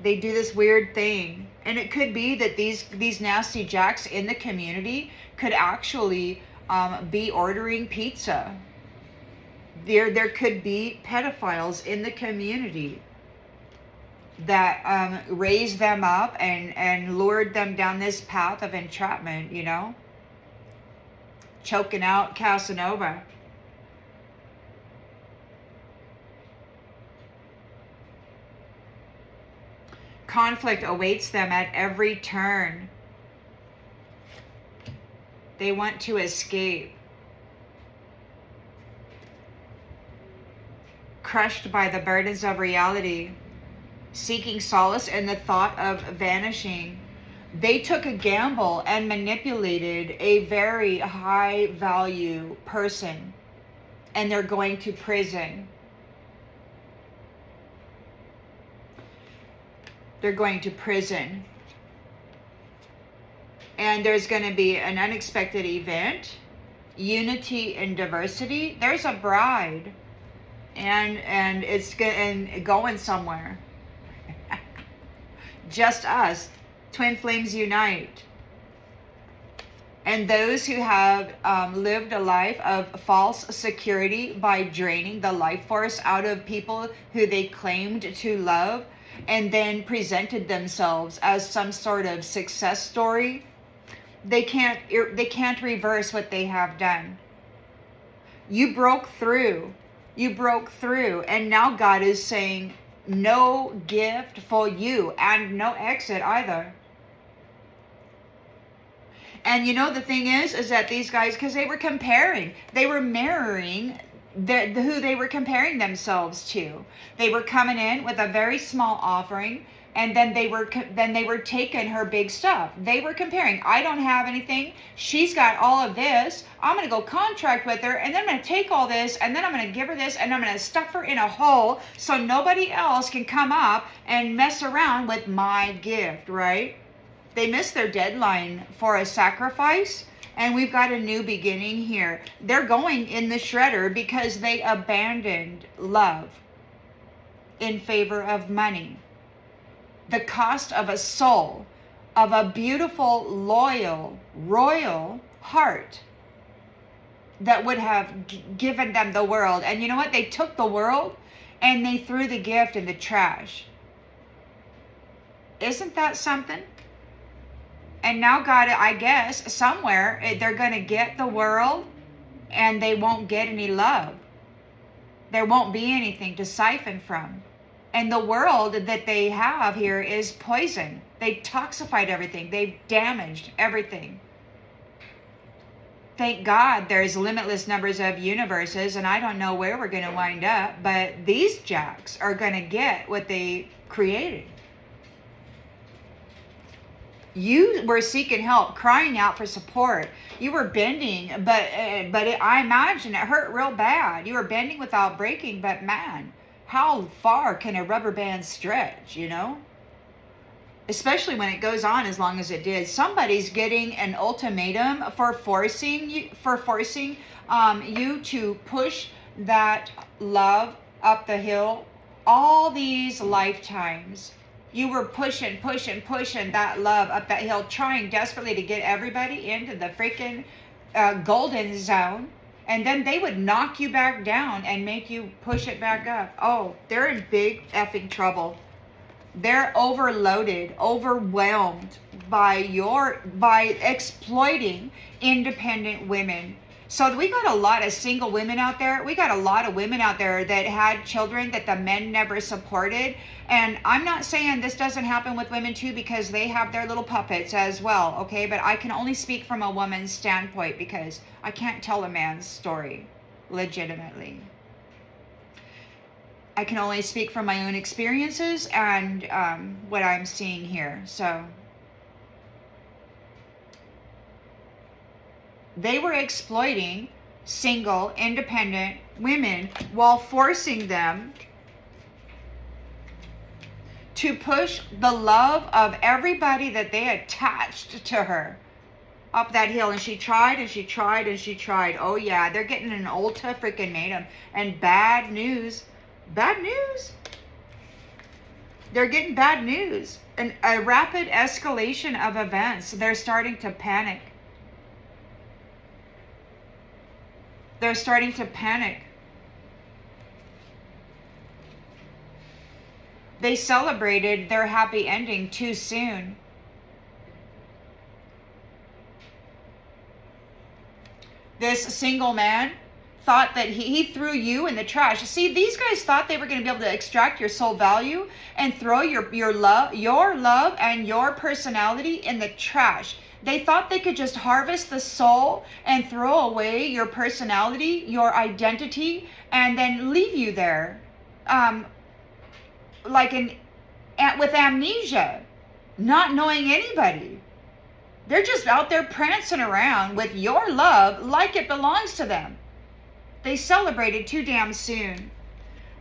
They do this weird thing, and it could be that these nasty jacks in the community could actually be ordering pizza. There could be pedophiles in the community that raised them up and lured them down this path of entrapment, choking out Casanova. Conflict awaits them at every turn. They want to escape. Crushed by the burdens of reality, seeking solace in the thought of vanishing. They took a gamble and manipulated a very high value person, and they're going to prison. They're going to prison. And there's going to be an unexpected event, unity and diversity. There's a bride, and it's going somewhere. Just us, twin flames unite. And those who have lived a life of false security by draining the life force out of people who they claimed to love, and then presented themselves as some sort of success story, they can't reverse what they have done. You broke through, and now God is saying no gift for you, and no exit either. And the thing is that these guys, because they were mirroring who they were comparing themselves to. They were coming in with a very small offering, and then they were taking her big stuff. They were comparing. I don't have anything. She's got all of this. I'm going to go contract with her, and then I'm going to take all this, and then I'm going to give her this, and I'm going to stuff her in a hole so nobody else can come up and mess around with my gift, right? They missed their deadline for a sacrifice. And we've got a new beginning here. They're going in the shredder because they abandoned love in favor of money. The cost of a soul, of a beautiful, loyal, royal heart that would have given them the world. And you know what? They took the world and they threw the gift in the trash. Isn't that something? And now God, I guess, somewhere they're going to get the world and they won't get any love. There won't be anything to siphon from. And the world that they have here is poison. They toxified everything. They've damaged everything. Thank God there's limitless numbers of universes, and I don't know where we're going to wind up, but these jacks are going to get what they created. You were seeking help, crying out for support. You were bending, but I imagine it hurt real bad. You were bending without breaking, but man, how far can a rubber band stretch, you know? Especially when it goes on as long as it did. Somebody's getting an ultimatum for forcing you to push that love up the hill. All these lifetimes, you were pushing that love up that hill, trying desperately to get everybody into the freaking golden zone. And then they would knock you back down and make you push it back up. Oh, they're in big effing trouble. They're overloaded, overwhelmed by exploiting independent women. So we got a lot of single women out there. We got a lot of women out there that had children that the men never supported. And I'm not saying this doesn't happen with women too, because they have their little puppets as well, okay? But I can only speak from a woman's standpoint because I can't tell a man's story legitimately. I can only speak from my own experiences and what I'm seeing here. So they were exploiting single, independent women while forcing them to push the love of everybody that they attached to her up that hill. And she tried and she tried and she tried. Oh yeah, they're getting an ultra freaking matum. And bad news. Bad news. They're getting bad news. And a rapid escalation of events. They're starting to panic. They're starting to panic. They celebrated their happy ending too soon. This single man thought that he threw you in the trash. See, these guys thought they were going to be able to extract your soul value and throw your love and your personality in the trash. They thought they could just harvest the soul and throw away your personality, your identity, and then leave you there, with amnesia, not knowing anybody. They're just out there prancing around with your love like it belongs to them. They celebrated too damn soon.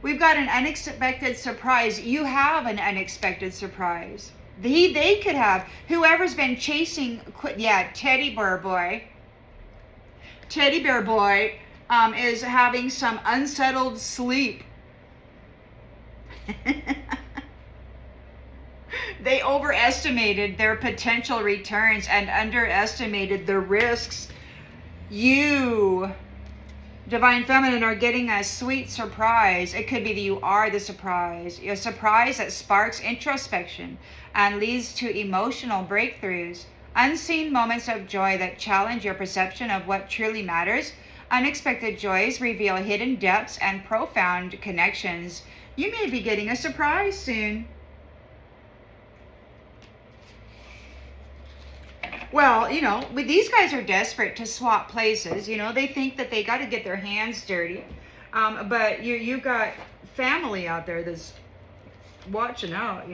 We've got an unexpected surprise. You have an unexpected surprise. They could have. Whoever's been chasing, Teddy Bear Boy. Teddy Bear Boy is having some unsettled sleep. They overestimated their potential returns and underestimated the risks. You, Divine Feminine, are getting a sweet surprise. It could be that you are the surprise. A surprise that sparks introspection and leads to emotional breakthroughs. Unseen moments of joy that challenge your perception of what truly matters. Unexpected joys reveal hidden depths and profound connections. You may be getting a surprise soon. Well, these guys are desperate to swap places. They think that they got to get their hands dirty. But you've got family out there that's watching out,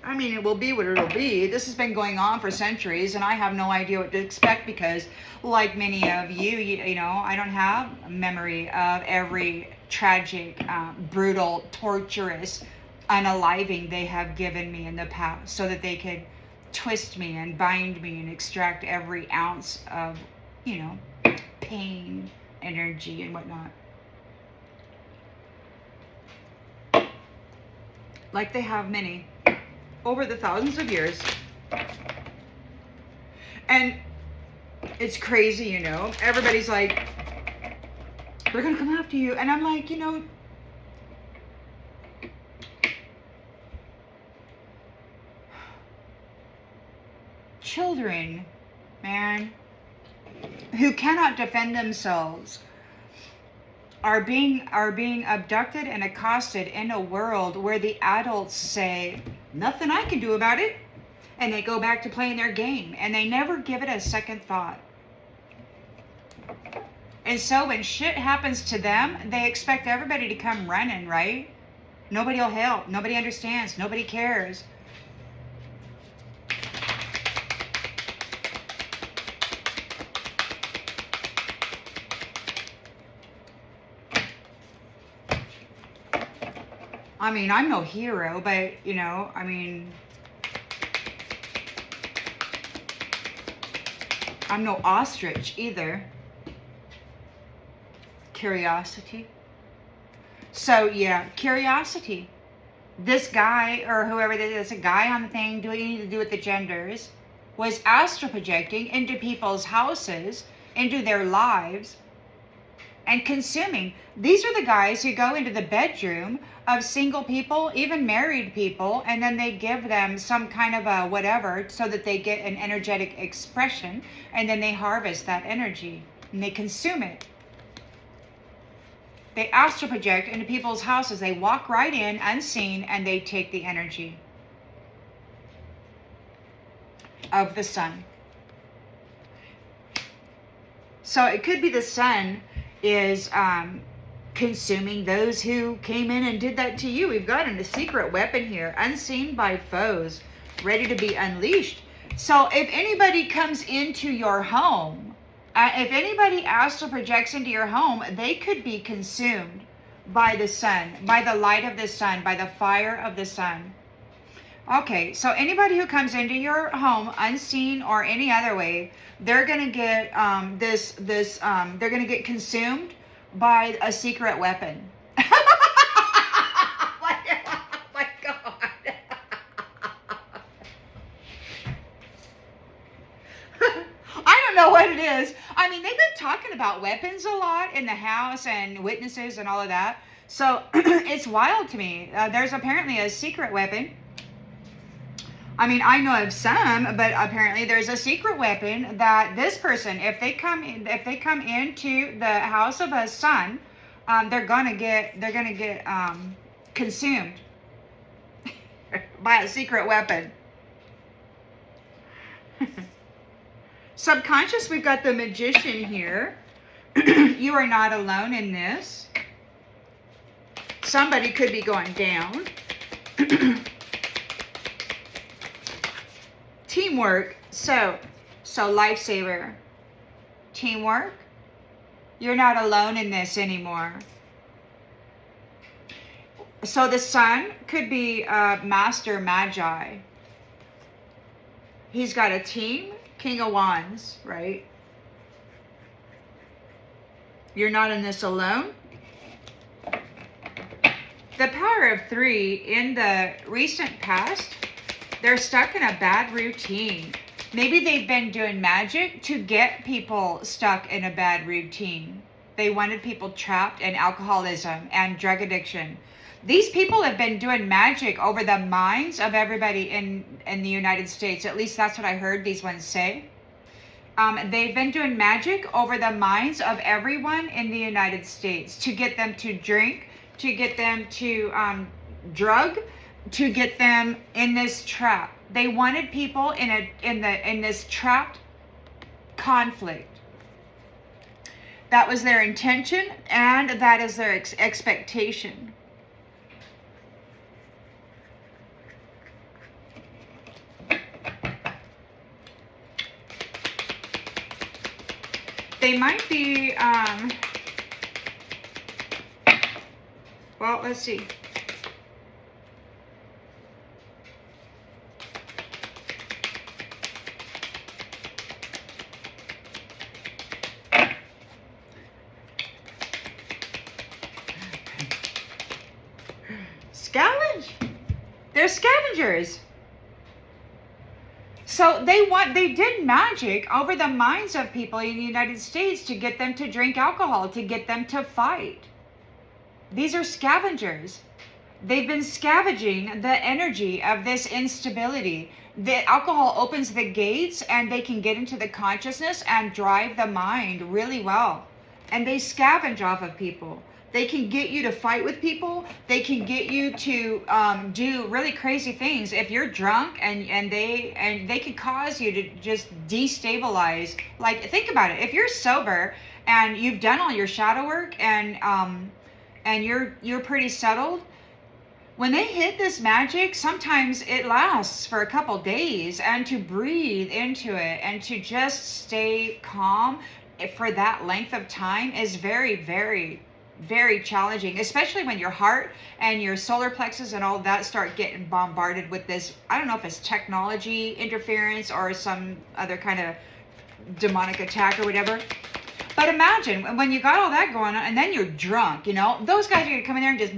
I mean, it will be what it'll be. This has been going on for centuries, and I have no idea what to expect because, like many of you, I don't have a memory of every tragic, brutal, torturous unaliving they have given me in the past so that they could twist me and bind me and extract every ounce of, pain, energy, and whatnot. Like they have many over the thousands of years. And it's crazy, everybody's like, we're gonna come after you. And I'm like, children, man, who cannot defend themselves are being abducted and accosted in a world where the adults say, nothing I can do about it. And they go back to playing their game and they never give it a second thought. And so when shit happens to them, they expect everybody to come running, right? Nobody will help. Nobody understands. Nobody cares. I mean, I'm no hero, but, you know, I mean, I'm no ostrich either. Curiosity. So, yeah, curiosity. This guy, or whoever it is, a guy on the thing, doing anything to do with the genders, was astral projecting into people's houses, into their lives, and consuming. These are the guys who go into the bedroom of single people, even married people, and then they give them some kind of a whatever so that they get an energetic expression, and then they harvest that energy and they consume it. They astral project into people's houses. They walk right in unseen and they take the energy of the sun. So it could be the sun is consuming those who came in and did that to you. We've got a secret weapon here, unseen by foes, ready to be unleashed. So if anybody comes into your home, if anybody astral projects into your home, they could be consumed by the sun, by the light of the sun, by the fire of the sun. Okay, so anybody who comes into your home unseen or any other way, they're gonna get they're gonna get consumed by a secret weapon. My God. I don't know what it is. I mean, they've been talking about weapons a lot in the house and witnesses and all of that. So it's wild to me. There's apparently a secret weapon. I mean, I know of some, but apparently there's a secret weapon that this person, if they come into the house of a son, they're gonna get consumed by a secret weapon. Subconscious, we've got the Magician here. You are not alone in this. Somebody could be going down. Teamwork. So lifesaver. Teamwork. You're not alone in this anymore. So the sun could be Master Magi. He's got a team. King of Wands, right? You're not in this alone. The power of 3, in the recent past, they're stuck in a bad routine. Maybe they've been doing magic to get people stuck in a bad routine. They wanted people trapped in alcoholism and drug addiction. These people have been doing magic over the minds of everybody in the United States. At least that's what I heard these ones say. They've been doing magic over the minds of everyone in the United States to get them to drink, to get them to drug, to get them in this trap. They wanted people in this trapped conflict. That was their intention, and that is their expectation. They might be, well, let's see. Scavenge. They're scavengers. So they did magic over the minds of people in the United States to get them to drink alcohol, to get them to fight. These are scavengers. They've been scavenging the energy of this instability. The alcohol opens the gates and they can get into the consciousness and drive the mind really well. And they scavenge off of people. They can get you to fight with people. They can get you to do really crazy things. If you're drunk and they can cause you to just destabilize. Like, think about it. If you're sober and you've done all your shadow work and you're pretty settled, when they hit this magic, sometimes it lasts for a couple days, and to breathe into it and to just stay calm for that length of time is very, very, very challenging, especially when your heart and your solar plexus and all that start getting bombarded with this. I don't know if it's technology interference or some other kind of demonic attack or whatever. But imagine when you got all that going on and then you're drunk, those guys are going to come in there and just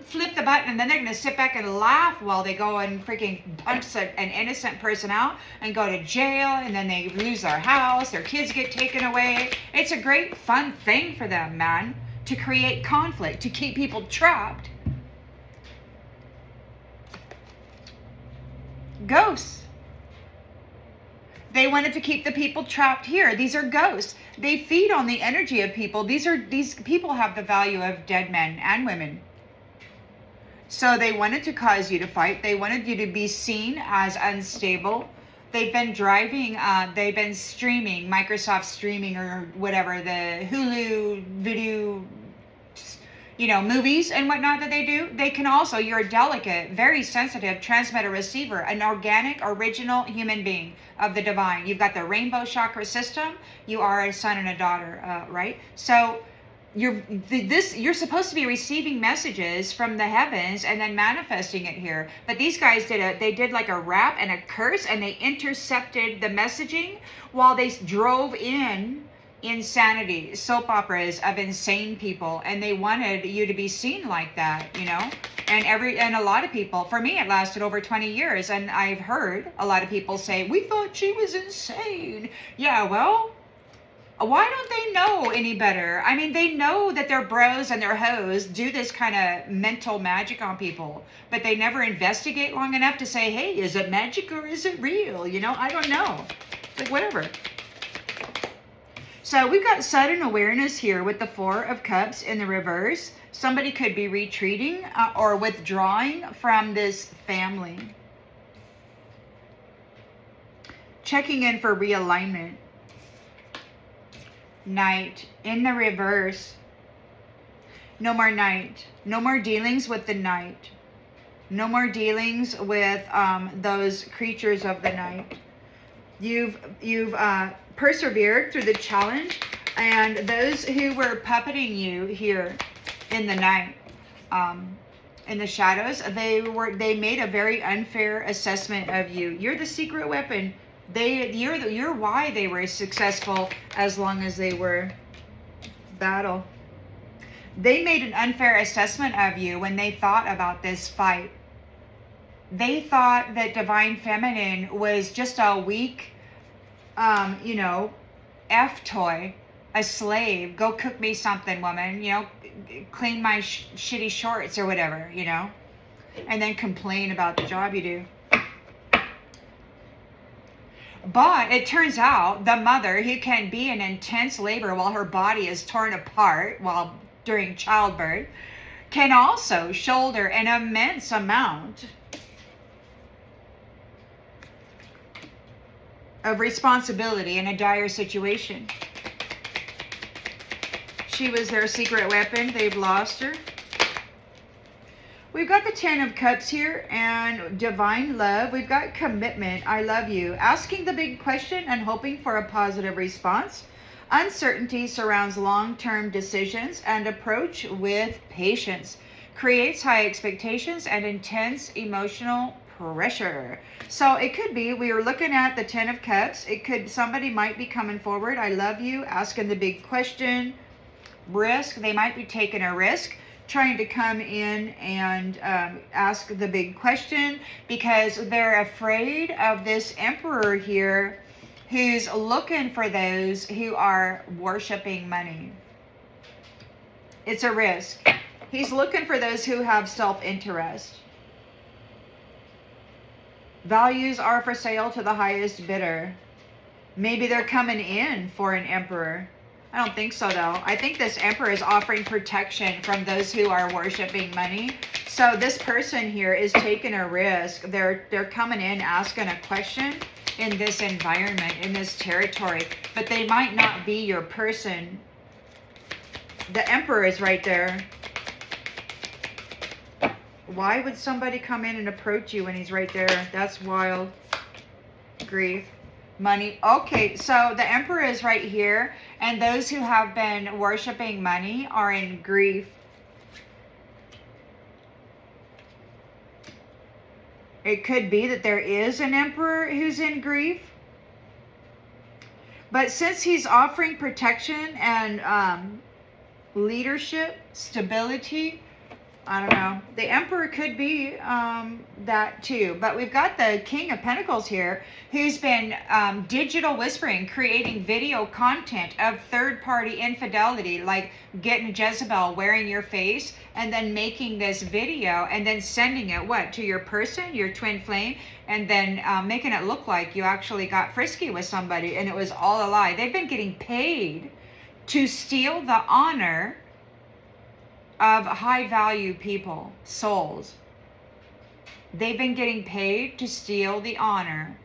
flip the button, and then they're going to sit back and laugh while they go and freaking punch an innocent person out and go to jail, and then they lose their house, their kids get taken away. It's a great fun thing for them, man, to create conflict, to keep people trapped. Ghosts. They wanted to keep the people trapped here. These are ghosts. They feed on the energy of people. These people have the value of dead men and women. So they wanted to cause you to fight. They wanted you to be seen as unstable. They've been they've been streaming, Microsoft streaming or whatever, the Hulu video, movies and whatnot that they do. They can also, you're a delicate, very sensitive transmitter receiver, an organic, original human being of the divine. You've got the rainbow chakra system. You are a son and a daughter, right? So you're supposed to be receiving messages from the heavens and then manifesting it here. But these guys did like a rap and a curse, and they intercepted the messaging while they drove in insanity, soap operas of insane people, and they wanted you to be seen like that, and a lot of people, for me, it lasted over 20 years, and I've heard a lot of people say, we thought she was insane. Yeah, well, why don't they know any better? I mean, they know that their bros and their hoes do this kind of mental magic on people, but they never investigate long enough to say, hey, is it magic or is it real? I don't know. Like, whatever. So we've got sudden awareness here with the Four of Cups in the reverse. Somebody could be retreating or withdrawing from this family. Checking in for realignment. Night in the reverse. No more night. No more dealings with the night. No more dealings with those creatures of the night. You've persevered through the challenge, and those who were puppeting you here in the night, in the shadows, they made a very unfair assessment of you. You're the secret weapon. You're why they were successful as long as they were battle. They made an unfair assessment of you when they thought about this fight. They thought that Divine Feminine was just a weak, F toy, a slave. Go cook me something, woman. Clean my shitty shorts or whatever, and then complain about the job you do. But it turns out the mother who can be in intense labor while her body is torn apart during childbirth can also shoulder an immense amount of responsibility in a dire situation. She was their secret weapon. They've lost her. We've got the Ten of Cups here and divine love. We've got commitment. I love you. Asking the big question and hoping for a positive response. Uncertainty surrounds long-term decisions and approach with patience. Creates high expectations and intense emotional pressure. So it could be, we were looking at the Ten of Cups. Somebody might be coming forward. I love you. Asking the big question. Risk. They might be taking a risk, trying to come in and ask the big question because they're afraid of this emperor here who's looking for those who are worshiping money. It's a risk. He's looking for those who have self-interest. Values are for sale to the highest bidder. Maybe they're coming in for an emperor. I don't think so, though. I think this emperor is offering protection from those who are worshiping money. So this person here is taking a risk. They're coming in asking a question in this environment, in this territory, but they might not be your person. The emperor is right there. Why would somebody come in and approach you when he's right there? That's wild. Grief. Money. Okay, so the emperor is right here, and those who have been worshiping money are in grief. It could be that there is an emperor who's in grief, but since he's offering protection and leadership, stability, I don't know. The emperor could be that too. But we've got the King of Pentacles here, who's been digital whispering, creating video content of third-party infidelity, like getting Jezebel wearing your face and then making this video and then sending it, what, to your person, your twin flame, and then making it look like you actually got frisky with somebody and it was all a lie. They've been getting paid to steal the honor of high value people, souls. They've been getting paid to steal the honor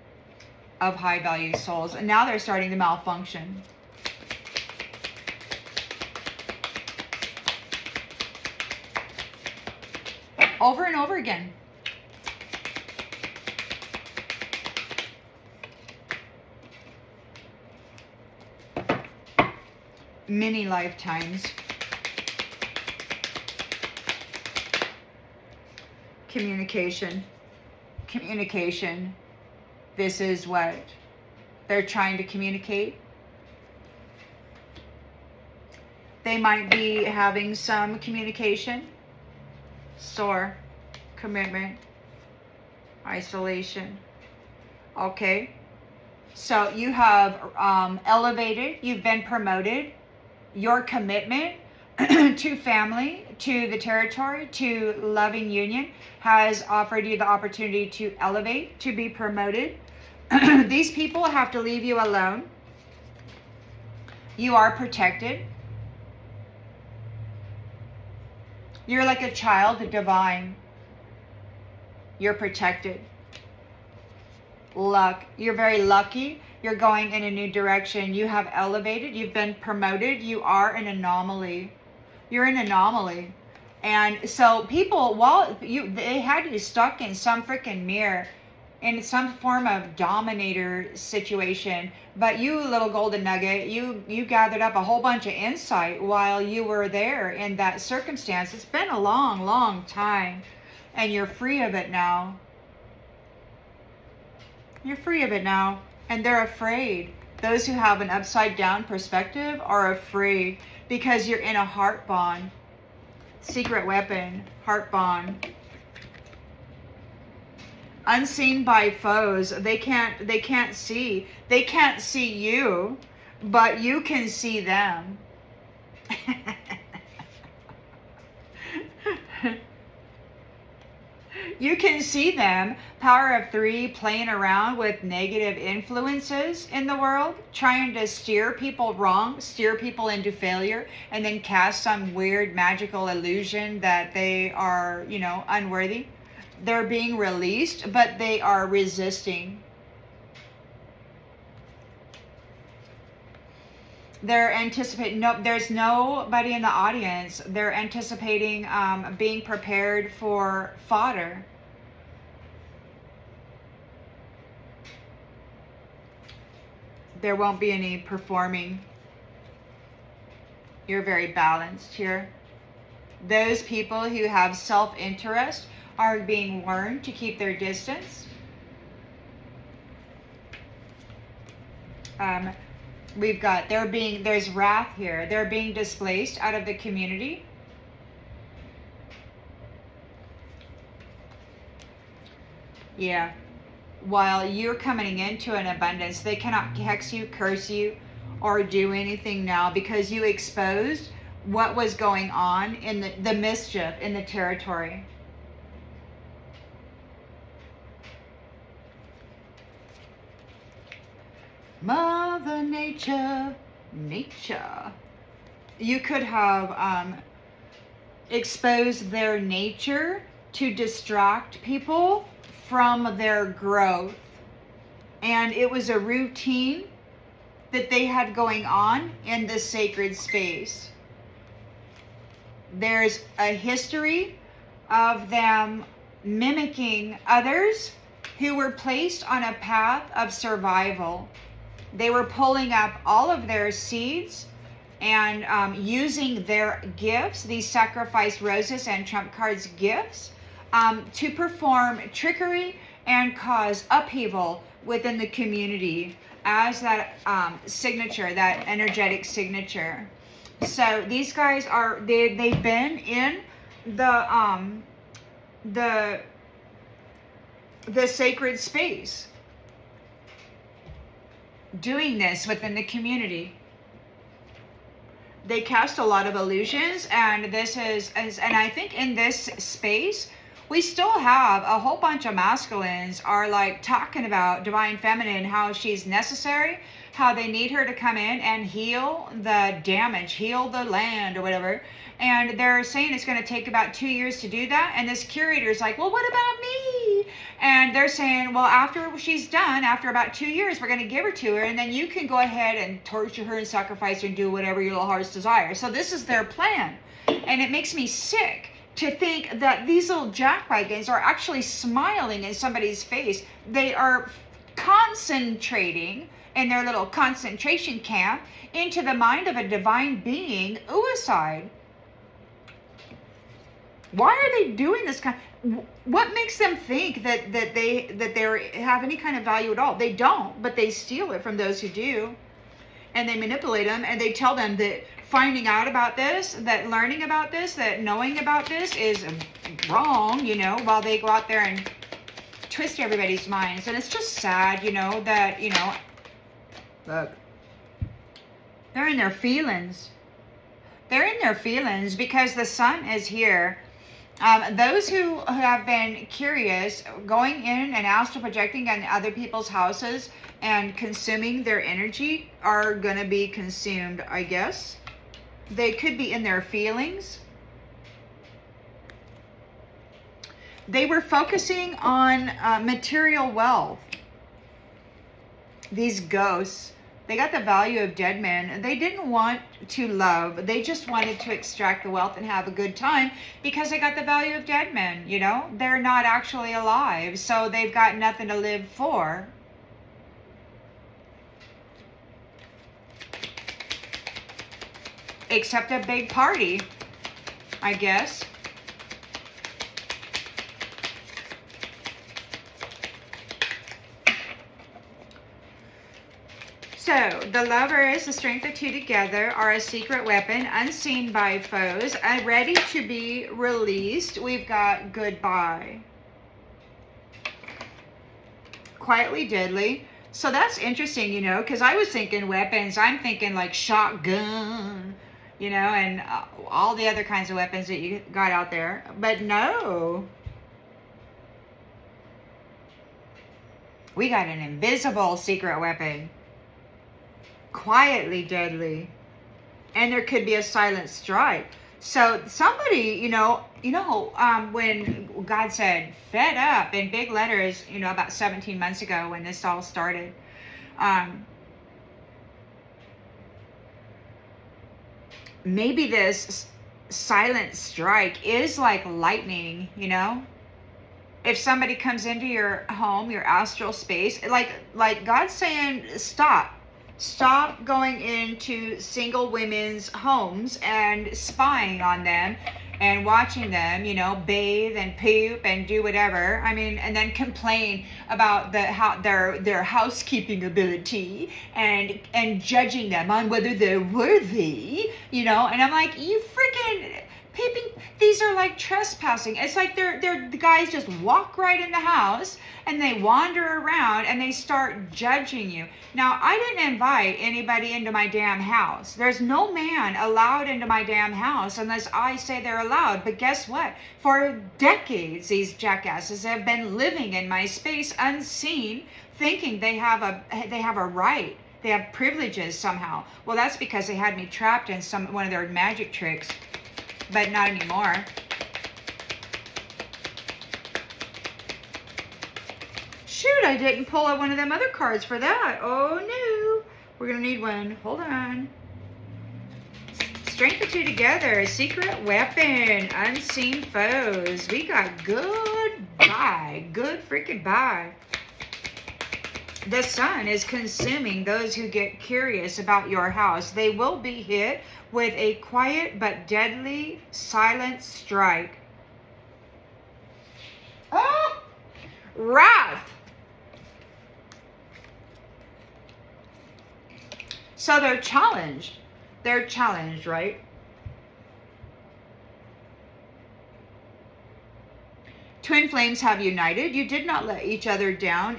of high value souls, and now they're starting to malfunction. Over and over again. Many lifetimes. Communication. This is what they're trying to communicate. They might be having some communication. Sore. Commitment. Isolation. Okay. So you have elevated. You've been promoted. Your commitment to family, to the territory, to loving union has offered you the opportunity to elevate, to be promoted. These people have to leave you alone. You are protected. You're like a child of divine. You're protected. Luck. You're very lucky. You're going in a new direction. You have elevated. You've been promoted. You are an anomaly. You're an anomaly. And so people, they had you stuck in some freaking mirror, in some form of dominator situation. But you, little golden nugget, you gathered up a whole bunch of insight while you were there in that circumstance. It's been a long, long time, and you're free of it now. You're free of it now, and they're afraid. Those who have an upside down perspective are afraid because you're in a heart bond. Secret weapon, heart bond. Unseen by foes. They can't see. They can't see you, but you can see them. You can see them, power of 3, playing around with negative influences in the world, trying to steer people wrong, steer people into failure, and then cast some weird magical illusion that they are, unworthy. They're being released, but they are resisting. They're anticipating, there's nobody in the audience. They're anticipating being prepared for fodder. There won't be any performing. You're very balanced here. Those people who have self-interest are being warned to keep their distance. We've got, there's wrath here. They're being displaced out of the community. Yeah. While you're coming into an abundance, they cannot hex you, curse you, or do anything now because you exposed what was going on in the mischief in the territory. Mother Nature, nature. You could have exposed their nature to distract people from their growth. And it was a routine that they had going on in this sacred space. There's a history of them mimicking others who were placed on a path of survival. They were pulling up all of their seeds and using their gifts, these sacrificed roses and trump cards gifts, to perform trickery and cause upheaval within the community as that signature, that energetic signature. So these guys are, they've been in the sacred space doing this within the community. They cast a lot of illusions, and this is and I think in this space we still have a whole bunch of masculines are like talking about divine feminine, how she's necessary, how they need her to come in and heal the damage, heal the land or whatever. And they're saying it's going to take about 2 years to do that. And this curator's like, well, what about me? And they're saying, well, after she's done, after about 2 years, we're going to give her to her. And then you can go ahead and torture her and sacrifice her and do whatever your little heart's desire. So this is their plan. And it makes me sick to think that these little jackwagons are actually smiling in somebody's face. They are concentrating in their little concentration camp into the mind of a divine being, suicide. Why are they doing this kind? What makes them think that they have any kind of value at all? They don't, but they steal it from those who do, and they manipulate them, and they tell them that finding out about this, that learning about this, that knowing about this is wrong, while they go out there and twist everybody's minds. And it's just sad, that, look, they're in their feelings. They're in their feelings because the sun is here. Those who have been curious, going in and astral projecting on other people's houses and consuming their energy are going to be consumed, I guess. They could be in their feelings. They were focusing on material wealth. These ghosts, they got the value of dead men. They didn't want to love. They just wanted to extract the wealth and have a good time because they got the value of dead men, They're not actually alive, so they've got nothing to live for. Except a big party, I guess. So, the lovers, the strength of two together, are a secret weapon, unseen by foes, and ready to be released. We've got goodbye. Quietly deadly. So that's interesting, because I was thinking weapons. I'm thinking like shotgun, and all the other kinds of weapons that you got out there. But no. We got an invisible secret weapon. Quietly deadly. And there could be a silent strike. So somebody, when God said fed up in big letters, about 17 months ago when this all started, maybe this silent strike is like lightning, If somebody comes into your home, your astral space, like God's saying, Stop going into single women's homes and spying on them and watching them, bathe and poop and do whatever. I mean, and then complain about their housekeeping ability and judging them on whether they're worthy, And I'm like, you freaking peeping. These are like trespassing. It's like the guys just walk right in the house and they wander around and they start judging you. Now, I didn't invite anybody into my damn house. There's no man allowed into my damn house unless I say they're allowed. But guess what? For decades, these jackasses have been living in my space unseen, thinking they have a right they have privileges somehow. Well, that's because they had me trapped in one of their magic tricks, but not anymore. Shoot, I didn't pull out one of them other cards for that. Oh no, we're gonna need one. Hold on. Strength of two together, secret weapon, unseen foes. We got goodbye, good freaking bye. The sun is consuming those who get curious about your house. They will be hit with a quiet but deadly silent strike. Oh! Wrath. So they're challenged. They're challenged, right? Twin flames have united. You did not let each other down.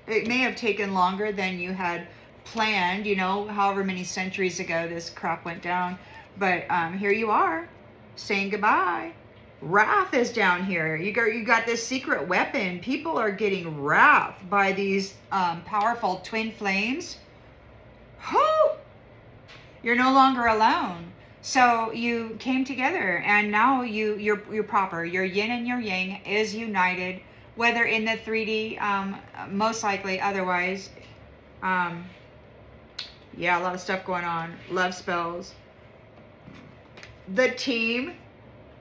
It may have taken longer than you had planned, you know, however many centuries ago this crap went down. But here you are, saying goodbye. Wrath is down here. You got this secret weapon. People are getting wrath by these powerful twin flames. Whoo! You're no longer alone. So you came together, and now you're proper. Your yin and your yang is united, whether in the 3D, most likely otherwise. Yeah, a lot of stuff going on. Love spells. The team.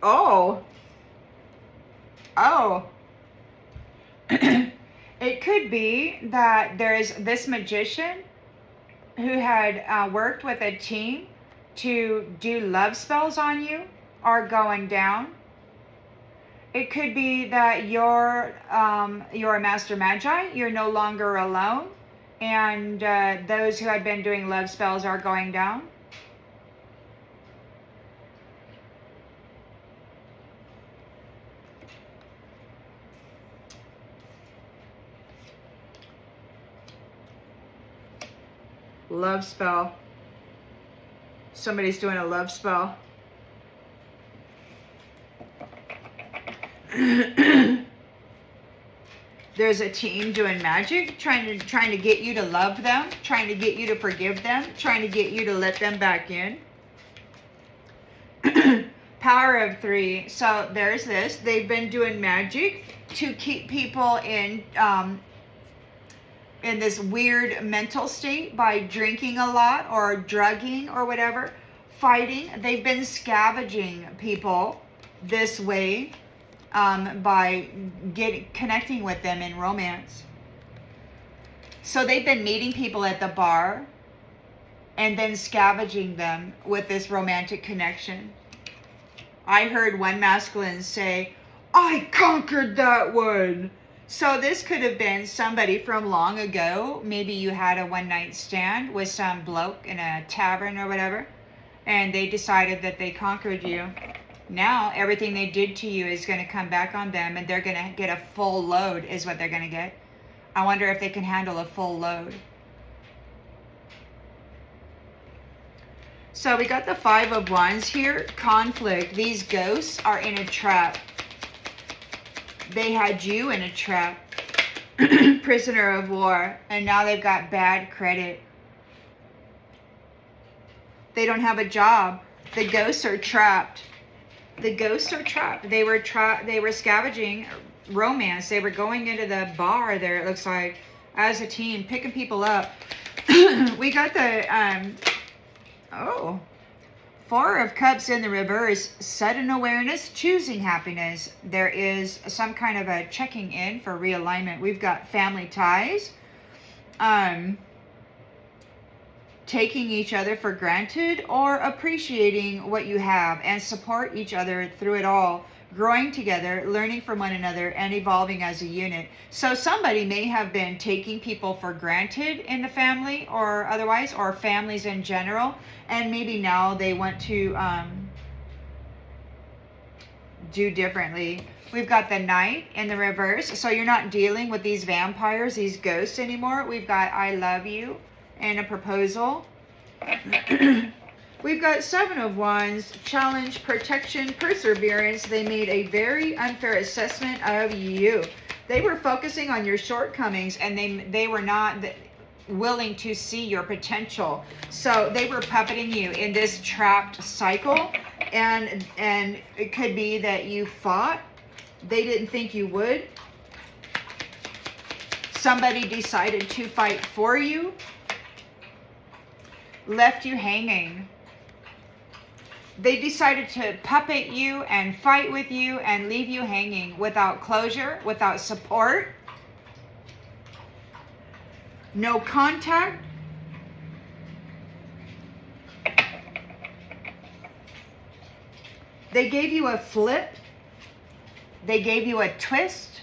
Oh. It could be that there's this magician who had worked with a team to do love spells on you are going down. It could be that you're a master magi. You're no longer alone, and those who had been doing love spells are going down. Love spell. Somebody's doing a love spell. There's a team doing magic, trying to get you to love them, trying to get you to forgive them, trying to get you to let them back in. Power of 3. So there's this. They've been doing magic to keep people in this weird mental state by drinking a lot or drugging or whatever, fighting. They've been scavenging people this way by connecting with them in romance. So they've been meeting people at the bar and then scavenging them with this romantic connection. I heard one masculine say, "I conquered that one." So this could have been somebody from long ago. Maybe you had a one-night stand with some bloke in a tavern or whatever, and they decided that they conquered you. Now everything they did to you is going to come back on them, and they're going to get a full load is what they're going to get. I wonder if they can handle a full load. So we got the 5 of Wands here. Conflict. These ghosts are in a trap. They had you in a trap. Prisoner of war. And now they've got bad credit. They don't have a job. The ghosts are trapped. The ghosts are trapped. They were scavenging romance. They were going into the bar there, it looks like, as a team, picking people up. We got the 4 of Cups in the reverse. Sudden awareness, choosing happiness. There is some kind of a checking in for realignment. We've got family ties. Taking each other for granted or appreciating what you have and support each other through it all. Growing together, learning from one another, and evolving as a unit. So somebody may have been taking people for granted in the family or otherwise, or families in general, and maybe now they want to do differently. We've got the Knight in the reverse. So you're not dealing with these vampires, these ghosts anymore. We've got I love you and a proposal. We've got 7 of Wands, challenge, protection, perseverance. They made a very unfair assessment of you. They were focusing on your shortcomings, and they were not, willing to see your potential. So they were puppeting you in this trapped cycle, and it could be that you fought. They didn't think you would. Somebody decided to fight for you, left you hanging. They decided to puppet you and fight with you and leave you hanging without closure, without support, no contact. They gave you a flip. They gave you a twist.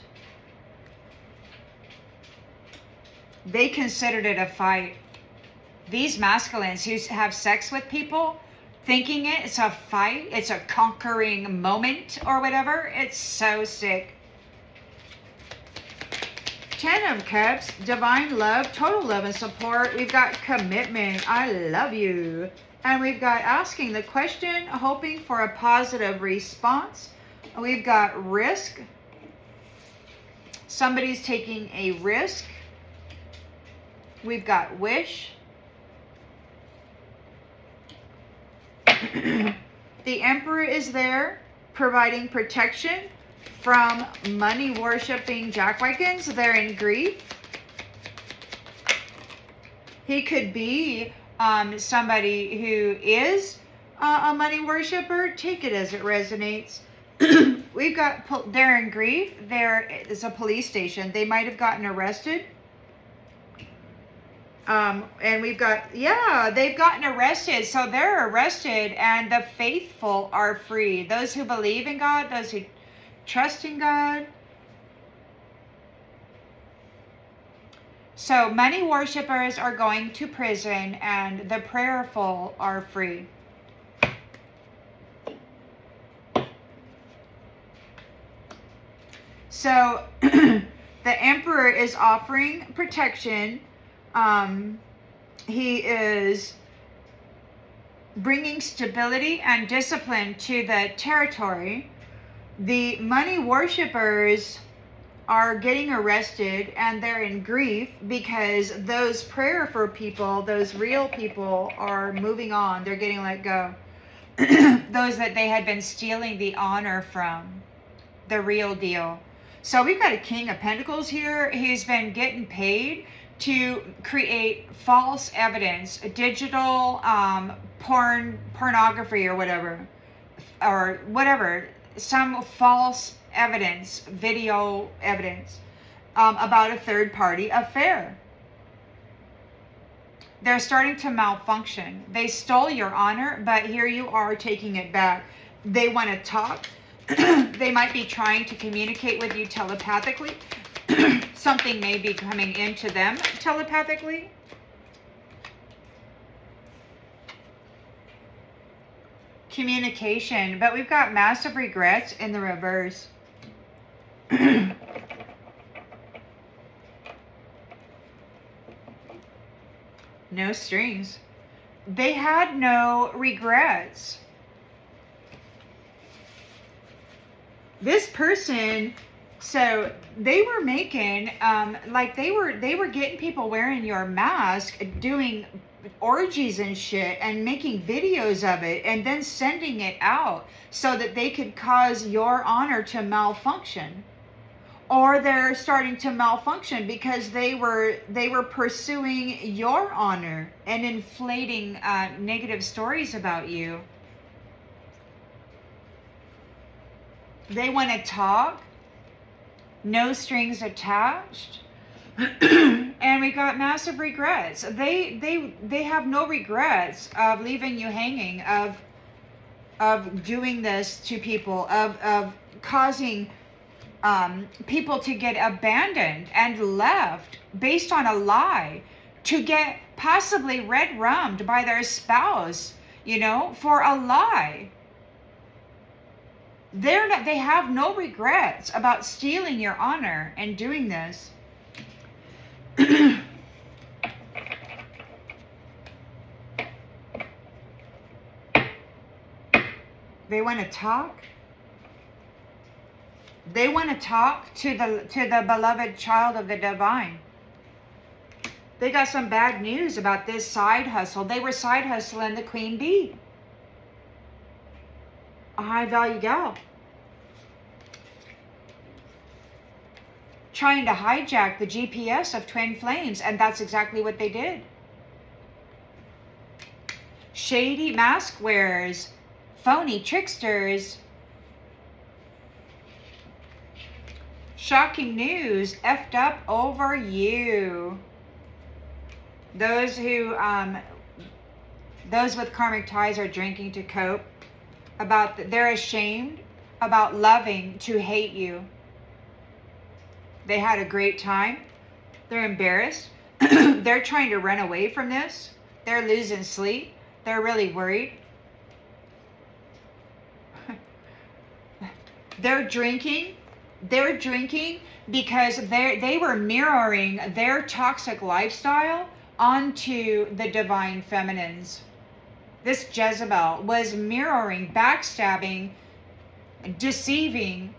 They considered it a fight. These masculines who have sex with people, thinking it's a fight, it's a conquering moment or whatever, it's so sick. 10 of Cups, divine love, total love and support. We've got commitment, I love you. And we've got asking the question, hoping for a positive response. We've got risk. Somebody's taking a risk. We've got wish. The Emperor is there providing protection from money worshipping jackwagons. They're in grief. He could be somebody who is a money worshiper. Take it as it resonates. We've got, they're in grief. There is a police station. They might have gotten arrested. And we've got, yeah, they've gotten arrested. So they're arrested, and the faithful are free. Those who believe in God, those who trust in God. So money worshippers are going to prison, and the prayerful are free. So the Emperor is offering protection. He is bringing stability and discipline to the territory. The money worshippers are getting arrested, and they're in grief because those prayerful people, those real people, are moving on. They're getting let go. Those that they had been stealing the honor from, the real deal. So we've got a King of Pentacles here. He's been getting paid to create false evidence, digital pornography or whatever, some false evidence, video evidence about a third-party affair. They're starting to malfunction. They stole your honor, but here you are taking it back. They want to talk. They might be trying to communicate with you telepathically. Something may be coming into them telepathically. Communication, but we've got massive regrets in the reverse. No strings. They had no regrets. This person, so they were making, they were getting people wearing your mask, doing orgies and shit, and making videos of it, and then sending it out so that they could cause your honor to malfunction. Or they're starting to malfunction because they were pursuing your honor and inflating negative stories about you. They want to talk, no strings attached, and we got massive regrets. They have no regrets of leaving you hanging, of doing this to people, of causing people to get abandoned and left based on a lie, to get possibly red-rummed by their spouse, for a lie. They have no regrets about stealing your honor and doing this. They want to talk. They want to talk to the beloved child of the divine. They got some bad news about this side hustle. They were side hustling the queen bee. A high value gal. Trying to hijack the GPS of twin flames, and that's exactly what they did. Shady mask wearers, phony tricksters. Shocking news, effed up over you. Those who, those with karmic ties are drinking to cope. They're ashamed about loving to hate you. They had a great time. They're embarrassed. They're trying to run away from this. They're losing sleep. They're really worried. They're drinking. They're drinking because they were mirroring their toxic lifestyle onto the divine feminines. This Jezebel was mirroring, backstabbing, deceiving.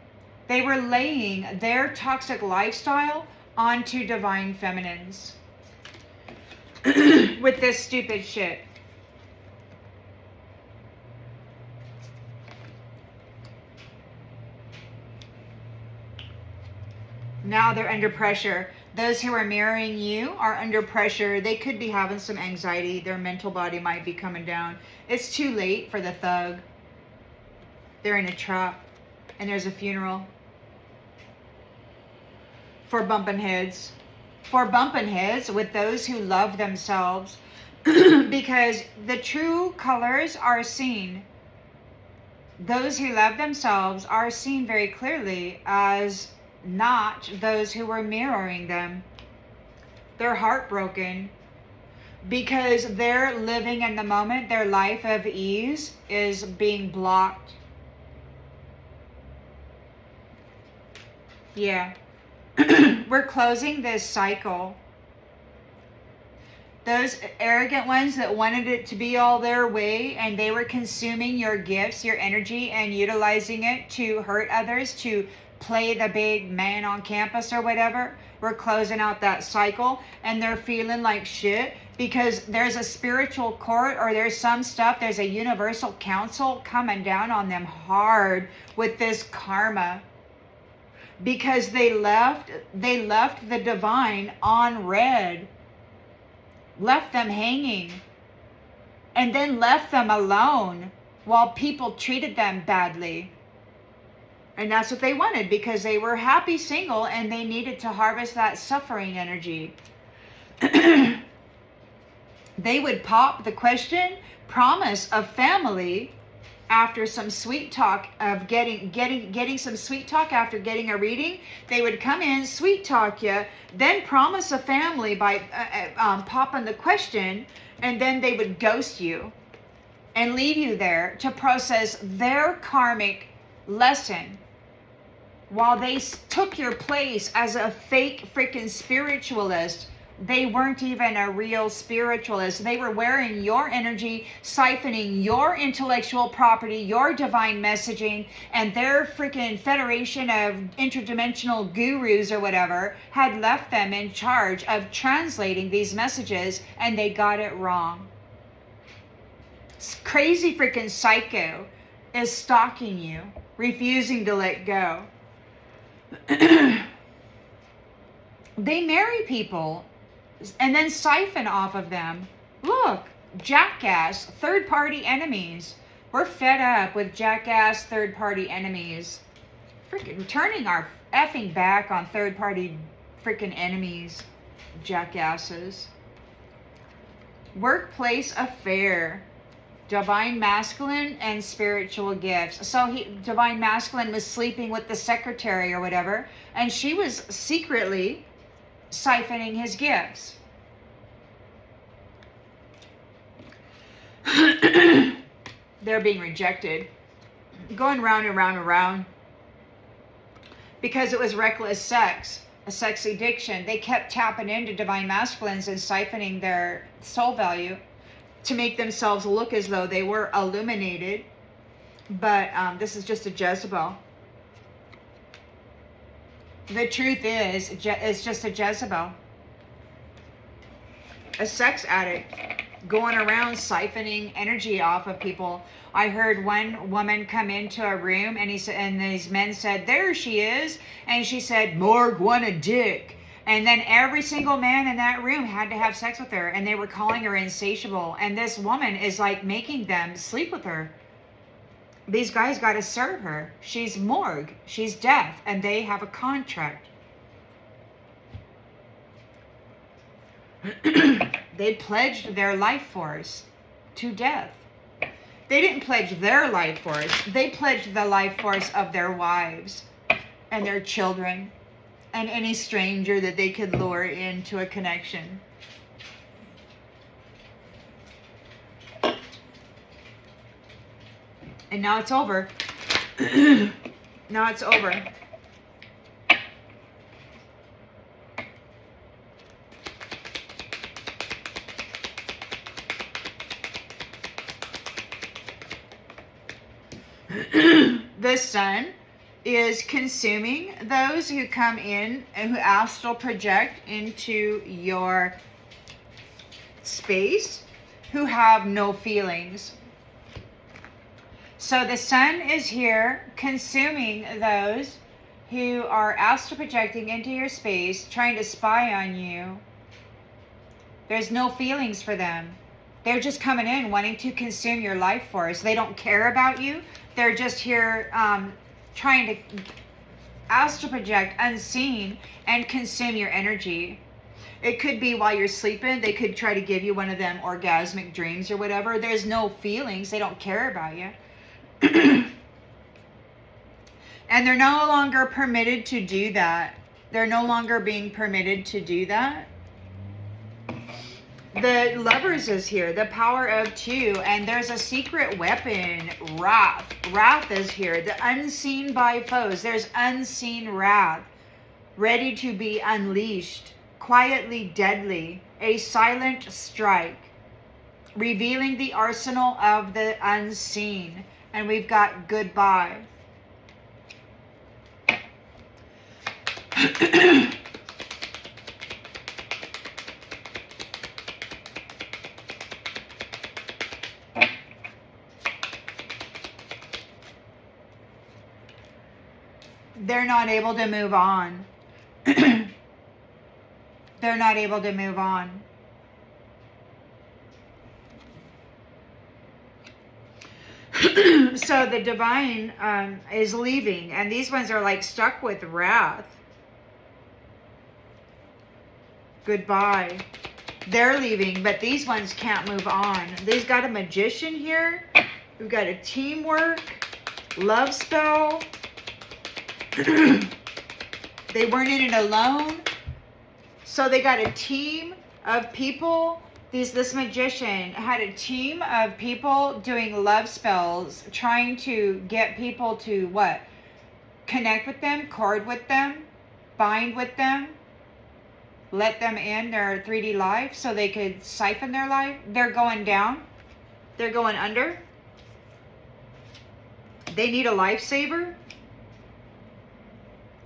They were laying their toxic lifestyle onto divine feminines with this stupid shit. Now they're under pressure. Those who are mirroring you are under pressure. They could be having some anxiety. Their mental body might be coming down. It's too late for the thug. They're in a trap. And there's a funeral. For bumping heads. For bumping heads with those who love themselves. Because the true colors are seen. Those who love themselves are seen very clearly as not those who were mirroring them. They're heartbroken because they're living in the moment. Their life of ease is being blocked. Yeah. We're closing this cycle. Those arrogant ones that wanted it to be all their way, and they were consuming your gifts, your energy, and utilizing it to hurt others, to play the big man on campus or whatever. We're closing out that cycle, and they're feeling like shit because there's a spiritual court, or there's some stuff, there's a universal council coming down on them hard with this karma, because they left the divine on red, left them hanging, and then left them alone while people treated them badly. And that's what they wanted, because they were happy single and they needed to harvest that suffering energy. They would pop the question, promise of family, after some sweet talk of getting some sweet talk after getting a reading. They would come in, sweet talk you, then promise a family by popping the question, and then they would ghost you and leave you there to process their karmic lesson while they took your place as a fake freaking spiritualist. They weren't even a real spiritualist. They were wearing your energy, siphoning your intellectual property, your divine messaging, and their freaking federation of interdimensional gurus or whatever had left them in charge of translating these messages, and they got it wrong. Crazy freaking psycho is stalking you, refusing to let go. They marry people and then siphon off of them. Look, jackass, third-party enemies. We're fed up with jackass third-party enemies. Freaking turning our effing back on third-party freaking enemies, jackasses. Workplace affair. Divine masculine and spiritual gifts. So divine masculine was sleeping with the secretary or whatever, and she was secretly siphoning his gifts. They're being rejected. Going round and round and round. Because it was reckless sex, a sex addiction. They kept tapping into divine masculines and siphoning their soul value to make themselves look as though they were illuminated. But this is just a Jezebel. The truth is, it's just a Jezebel. a sex addict going around siphoning energy off of people. I heard one woman come into a room and these men said, "There she is," and she said, "Morg, want a dick." And then every single man in that room had to have sex with her, and they were calling her insatiable. And this woman is like making them sleep with her. These guys got to serve her. She's morgue, she's death, and they have a contract. They pledged their life force to death. They didn't pledge their life force. They pledged the life force of their wives and their children and any stranger that they could lure into a connection. And now it's over. Now it's over. The sun is consuming those who come in and who astral project into your space, who have no feelings. So the sun is here consuming those who are astral projecting into your space, trying to spy on you. There's no feelings for them. They're just coming in wanting to consume your life force. They don't care about you. They're just here trying to astral project unseen and consume your energy. It could be while you're sleeping. They could try to give you one of them orgasmic dreams or whatever. There's no feelings. They don't care about you. And they're no longer permitted to do that. They're no longer being permitted to do that. The Lovers is here, the power of 2, and there's a secret weapon, wrath. Wrath is here, the unseen by foes. There's unseen wrath, ready to be unleashed, quietly deadly, a silent strike, revealing the arsenal of the unseen. And we've got goodbye. They're not able to move on. They're not able to move on. So the divine is leaving, and these ones are like stuck with wrath. Goodbye. They're leaving, but these ones can't move on. They've got a magician here. We've got a teamwork, love spell. They weren't in it alone. So they got a team of people. This magician had a team of people doing love spells, trying to get people to what? Connect with them, cord with them, bind with them, let them in their 3D life so they could siphon their life. They're going down. They're going under. They need a lifesaver.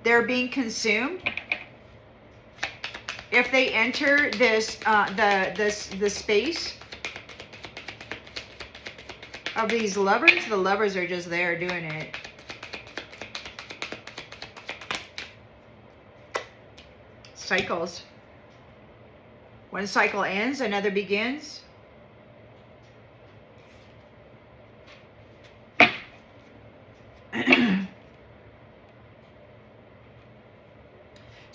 They're being consumed. If they enter this, the space of these lovers, the lovers are just there doing it. Cycles. One cycle ends, another begins.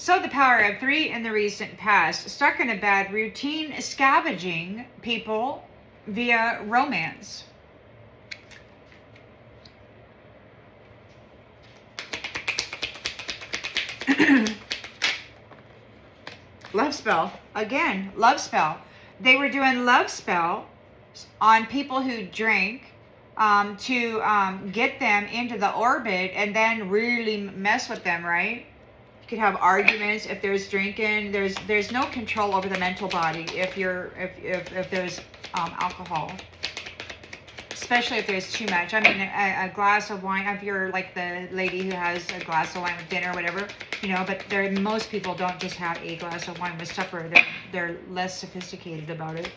So the power of 3 in the recent past, stuck in a bad routine, scavenging people via romance. Love spell. Again, love spell. They were doing love spell on people who drank to get them into the orbit and then really mess with them, right? Could have arguments if there's drinking. There's no control over the mental body if there's alcohol. especially if there's too much. I mean, a glass of wine, if you're like the lady who has a glass of wine with dinner or whatever, but most people don't just have a glass of wine with supper. They're less sophisticated about it.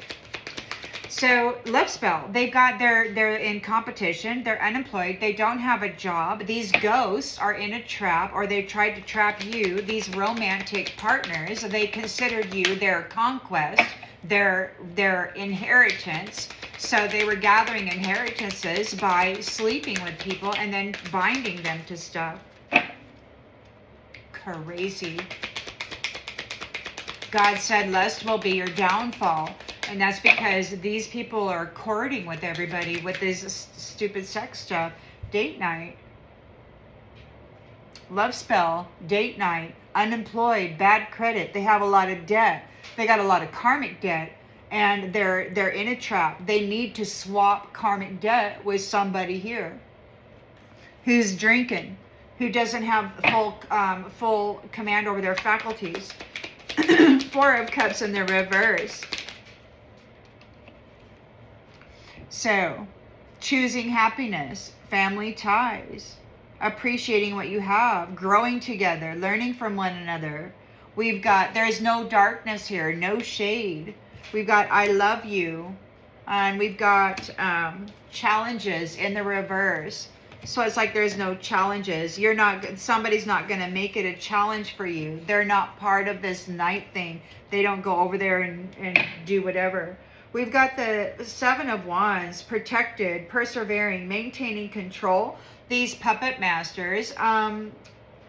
So love spell, they're in competition, they're unemployed, they don't have a job, these ghosts are in a trap, or they tried to trap you, these romantic partners, they considered you their conquest, their inheritance. So they were gathering inheritances by sleeping with people and then binding them to stuff. Crazy. God said lust will be your downfall. And that's because these people are courting with everybody with this stupid sex stuff. Date night. Love spell. Date night. Unemployed. Bad credit. They have a lot of debt. They got a lot of karmic debt. And they're in a trap. They need to swap karmic debt with somebody here who's drinking, who doesn't have full command over their faculties. 4 of Cups in the reverse. So, choosing happiness, family ties, appreciating what you have, growing together, learning from one another. There's no darkness here, no shade. We've got I love you, and we've got challenges in the reverse. So it's like there's no challenges. Somebody's not going to make it a challenge for you. They're not part of this night thing. They don't go over there and do whatever. We've got the 7 of Wands, protected, persevering, maintaining control. These puppet masters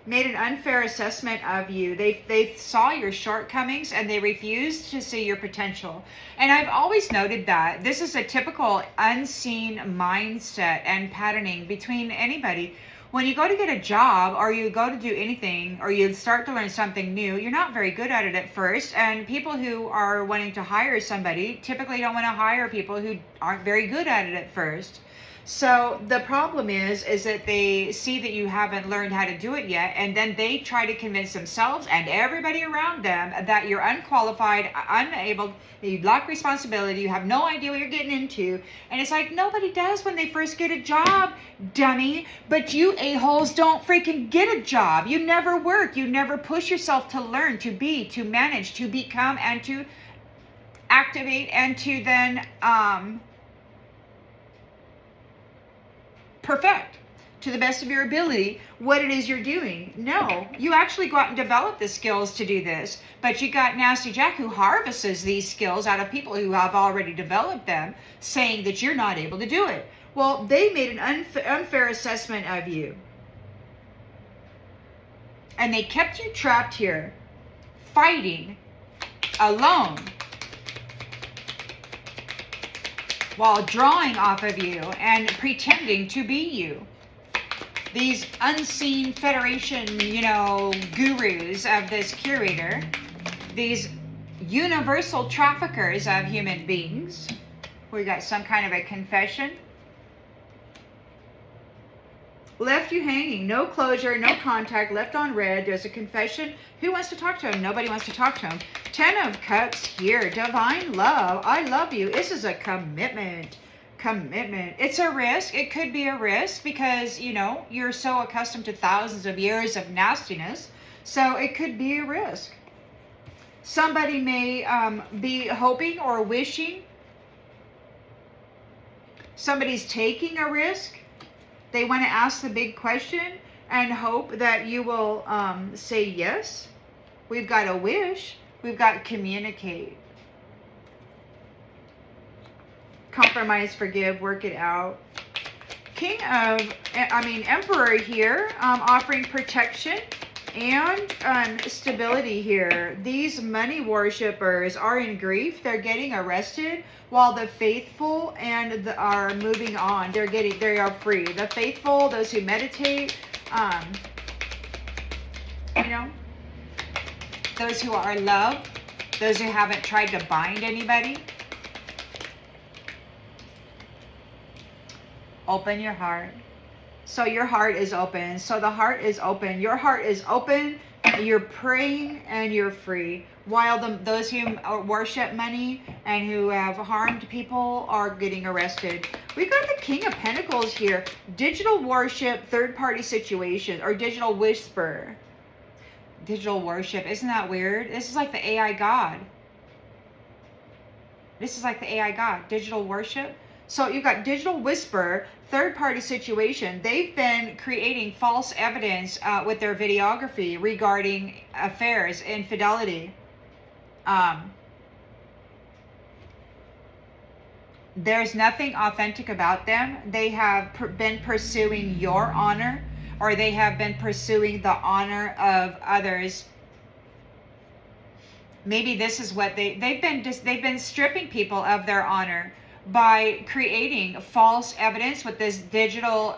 made an unfair assessment of you. They saw your shortcomings and they refused to see your potential. And I've always noted that this is a typical unseen mindset and patterning between anybody. When you go to get a job, or you go to do anything, or you start to learn something new, you're not very good at it at first. And people who are wanting to hire somebody typically don't want to hire people who aren't very good at it at first. So the problem is that they see that you haven't learned how to do it yet, and then they try to convince themselves and everybody around them that you're unqualified, unable, you lack responsibility, you have no idea what you're getting into. And it's like, nobody does when they first get a job, dummy. But you a-holes don't freaking get a job. You never work. You never push yourself to learn, to be, to manage, to become, and to activate, and to then perfect to the best of your ability what it is you're doing. No, you actually go out and develop the skills to do this, but you got Nasty Jack who harvests these skills out of people who have already developed them, saying that you're not able to do it. Well, they made an unfair assessment of you, and they kept you trapped here, fighting alone, while drawing off of you and pretending to be you. These unseen federation, gurus of this curator, these universal traffickers of human beings. We got some kind of a confession. Left you hanging, no closure, no contact, left on red. There's a confession. Who wants to talk to him? Nobody wants to talk to him. 10 of Cups here, divine love. I love you. This is a commitment. It's a risk. It could be a risk because, you're so accustomed to thousands of years of nastiness. So it could be a risk. Somebody may be hoping or wishing. Somebody's taking a risk. They want to ask the big question and hope that you will say yes. We've got a wish. We've got communicate. Compromise, forgive, work it out. Emperor here, offering protection and stability here. These money worshippers are in grief. They're getting arrested, while the faithful are moving on. They are free. The faithful, those who meditate, those who are love, those who haven't tried to bind anybody. Open your heart. So your heart is open. So the heart is open. Your heart is open You're praying and you're free, while those who worship money and who have harmed people are getting arrested. We got the King of Pentacles here. Digital worship, third-party situation, or digital whisper. Digital worship. Isn't that weird? This is like the AI God. This is like the AI God. Digital worship. So you've got digital whisper, third-party situation. They've been creating false evidence with their videography regarding affairs, infidelity. There's nothing authentic about them. They have been pursuing your honor, or they have been pursuing the honor of others. Maybe this is what they've been stripping people of their honor by creating false evidence with this digital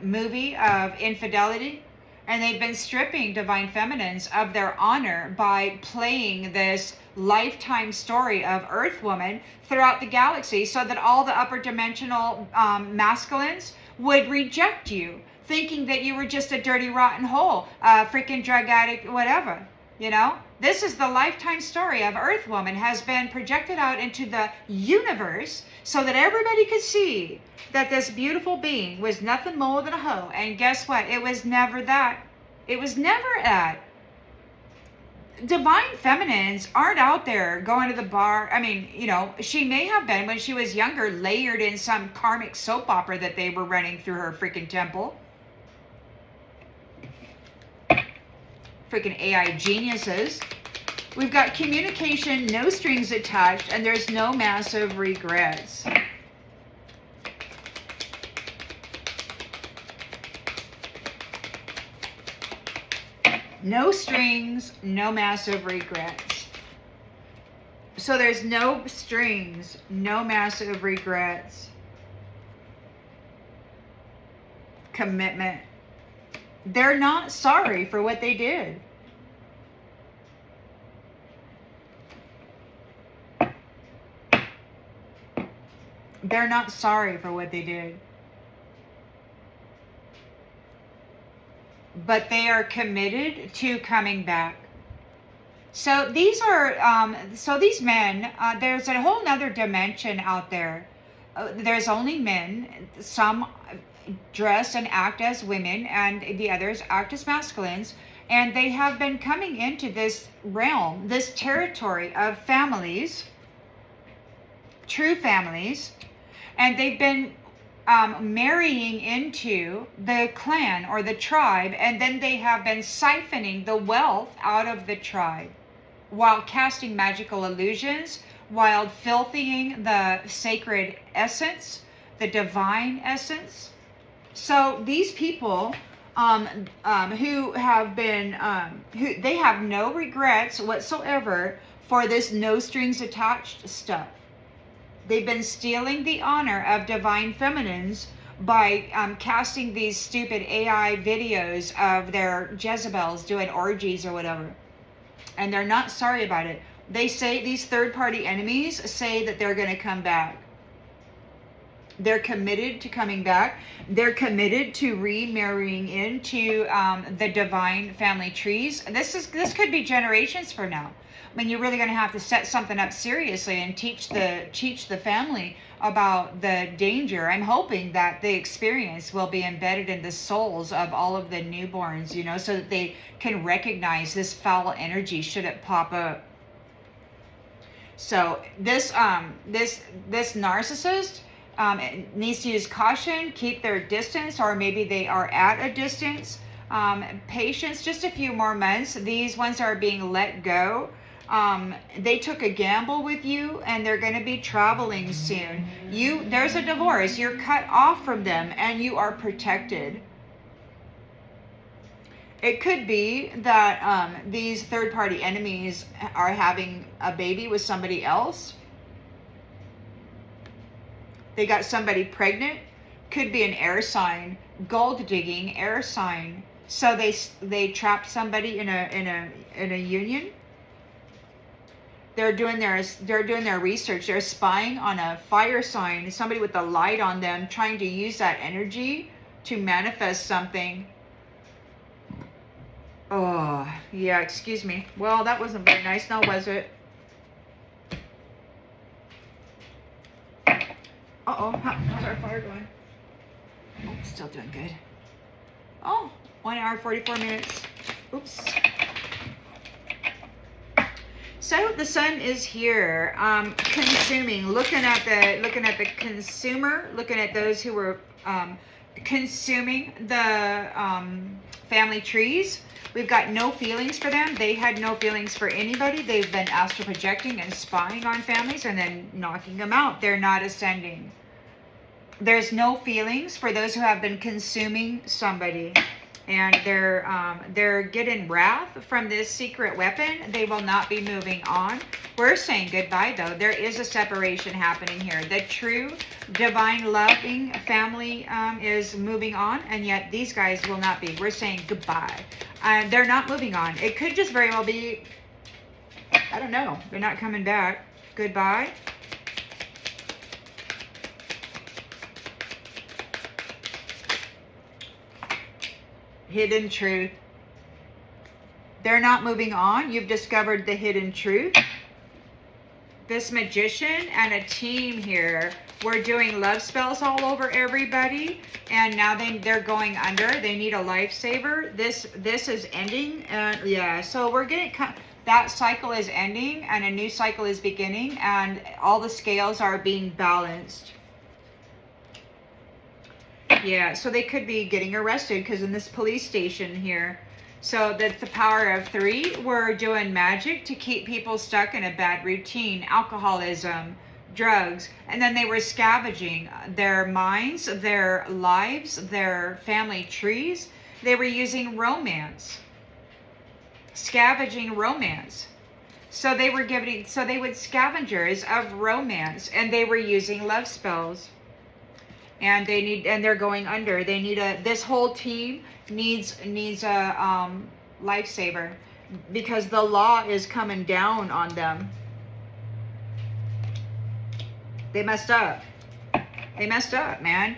movie of infidelity. And they've been stripping divine feminines of their honor by playing this lifetime story of Earth Woman throughout the galaxy, so that all the upper dimensional masculines would reject you, thinking that you were just a dirty, rotten hole, freaking drug addict, whatever. You know, this is the lifetime story of Earth Woman has been projected out into the universe so that everybody could see that this beautiful being was nothing more than a hoe. And guess what? It was never that. It was never that. Divine feminines aren't out there going to the bar. I mean, you know, she may have been when she was younger, layered in some karmic soap opera that they were running through her freaking temple. Freaking AI geniuses. We've got communication, no strings attached, and there's no massive regrets. No strings, no massive regrets. So there's no strings, no massive regrets. Commitment. They're not sorry for what they did. They're not sorry for what they did. But they are committed to coming back. So these are, these men, there's a whole nother dimension out there. There's only men. Some dress and act as women, and the others act as masculines. And they have been coming into this realm, this territory of families, true families, and they've been marrying into the clan or the tribe, and then they have been siphoning the wealth out of the tribe while casting magical illusions, while filthying the sacred essence, the divine essence. So these people who have been, they have no regrets whatsoever for this no strings attached stuff. They've been stealing the honor of divine feminines by casting these stupid AI videos of their Jezebels doing orgies or whatever. And they're not sorry about it. They say, these third-party enemies say that they're going to come back. They're committed to coming back. They're committed to remarrying into the divine family trees. This could be generations from now. I mean, you're really going to have to set something up seriously and teach the family about the danger. I'm hoping that the experience will be embedded in the souls of all of the newborns, you know, so that they can recognize this foul energy should it pop up. So this narcissist needs to use caution, keep their distance, or maybe they are at a distance. Patience, just a few more months. These ones are being let go. They took a gamble with you, and they're going to be traveling soon. There's a divorce. You're cut off from them, and you are protected. It could be that these third-party enemies are having a baby with somebody else. They got somebody pregnant. Could be an air sign, gold digging air sign. So they trapped somebody in a union. They're doing their research. They're spying on a fire sign, somebody with a light on them, trying to use that energy to manifest something. Oh, yeah, excuse me. Well, that wasn't very nice, now was it? Uh-oh, how's our fire going? Oh, still doing good. Oh, 1 hour, 44 minutes. Oops. So the sun is here, consuming, looking at the consumer, looking at those who were consuming the family trees. We've got no feelings for them. They had no feelings for anybody. They've been astral projecting and spying on families and then knocking them out. They're not ascending. There's no feelings for those who have been consuming somebody. And they're getting wrath from this secret weapon. They will not be moving on. We're saying goodbye, though. There is a separation happening here. The true divine loving family is moving on, and yet these guys will not be. We're saying goodbye. They're not moving on. It could just very well be, I don't know, they're not coming back. Goodbye. Hidden truth. They're not moving on. You've discovered the hidden truth. This magician and a team here were doing love spells all over everybody, and now they're going under. They need a lifesaver. This is ending, yeah. So we're getting that cycle is ending, and a new cycle is beginning, and all the scales are being balanced. Yeah, so they could be getting arrested because in this police station here. So that's the power of 3. We're doing magic to keep people stuck in a bad routine, alcoholism, drugs. And then they were scavenging their minds, their lives, their family trees. They were using romance, scavenging romance. So they would scavengers of romance, and they were using love spells. And they're going under. They need this whole team needs a lifesaver, because the law is coming down on them. They messed up. They messed up, man.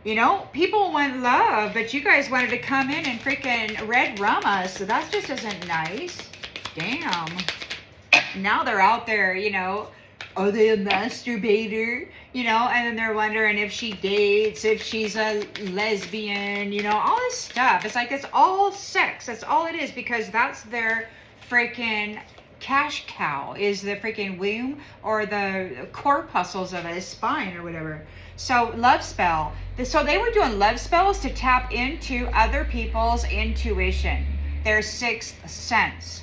You know, people want love, but you guys wanted to come in and freaking red rum us. So that just isn't nice. Damn. Now they're out there, you know. Are they a masturbator? You know, and then they're wondering if she dates, if she's a lesbian, you know, all this stuff. It's like, it's all sex. That's all it is, because that's their freaking cash cow, is the freaking womb or the corpuscles of a spine or whatever. So love spell. So they were doing love spells to tap into other people's intuition, their sixth sense.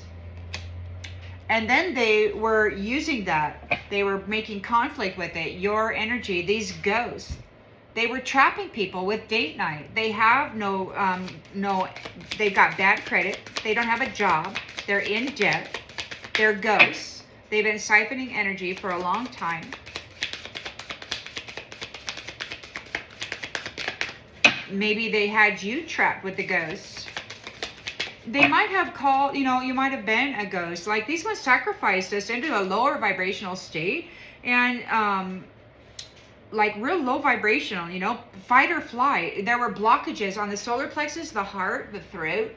And then they were using that. They were making conflict with it. Your energy, these ghosts. They were trapping people with date night. They have they've got bad credit. They don't have a job. They're in debt. They're ghosts. They've been siphoning energy for a long time. Maybe they had you trapped with the ghosts. They might have called, you know, you might have been a ghost. Like, these ones sacrificed us into a lower vibrational state, and like real low vibrational, you know, fight or flight. There were blockages on the solar plexus, the heart, the throat,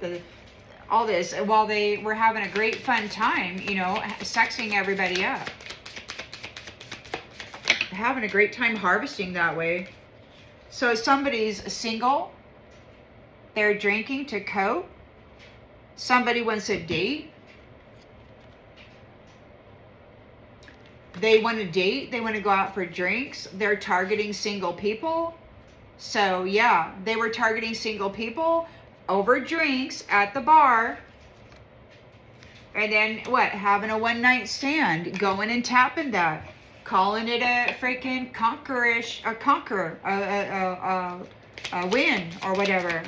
all this, while they were having a great fun time, you know, sexing everybody up. Having a great time harvesting that way. So if somebody's single, they're drinking to cope. Somebody wants a date. They want to date. They want to go out for drinks. They're targeting single people. So yeah, they were targeting single people over drinks at the bar. And then what? Having a one-night stand. Going and tapping that. Calling it a freaking conqueror, a win or whatever.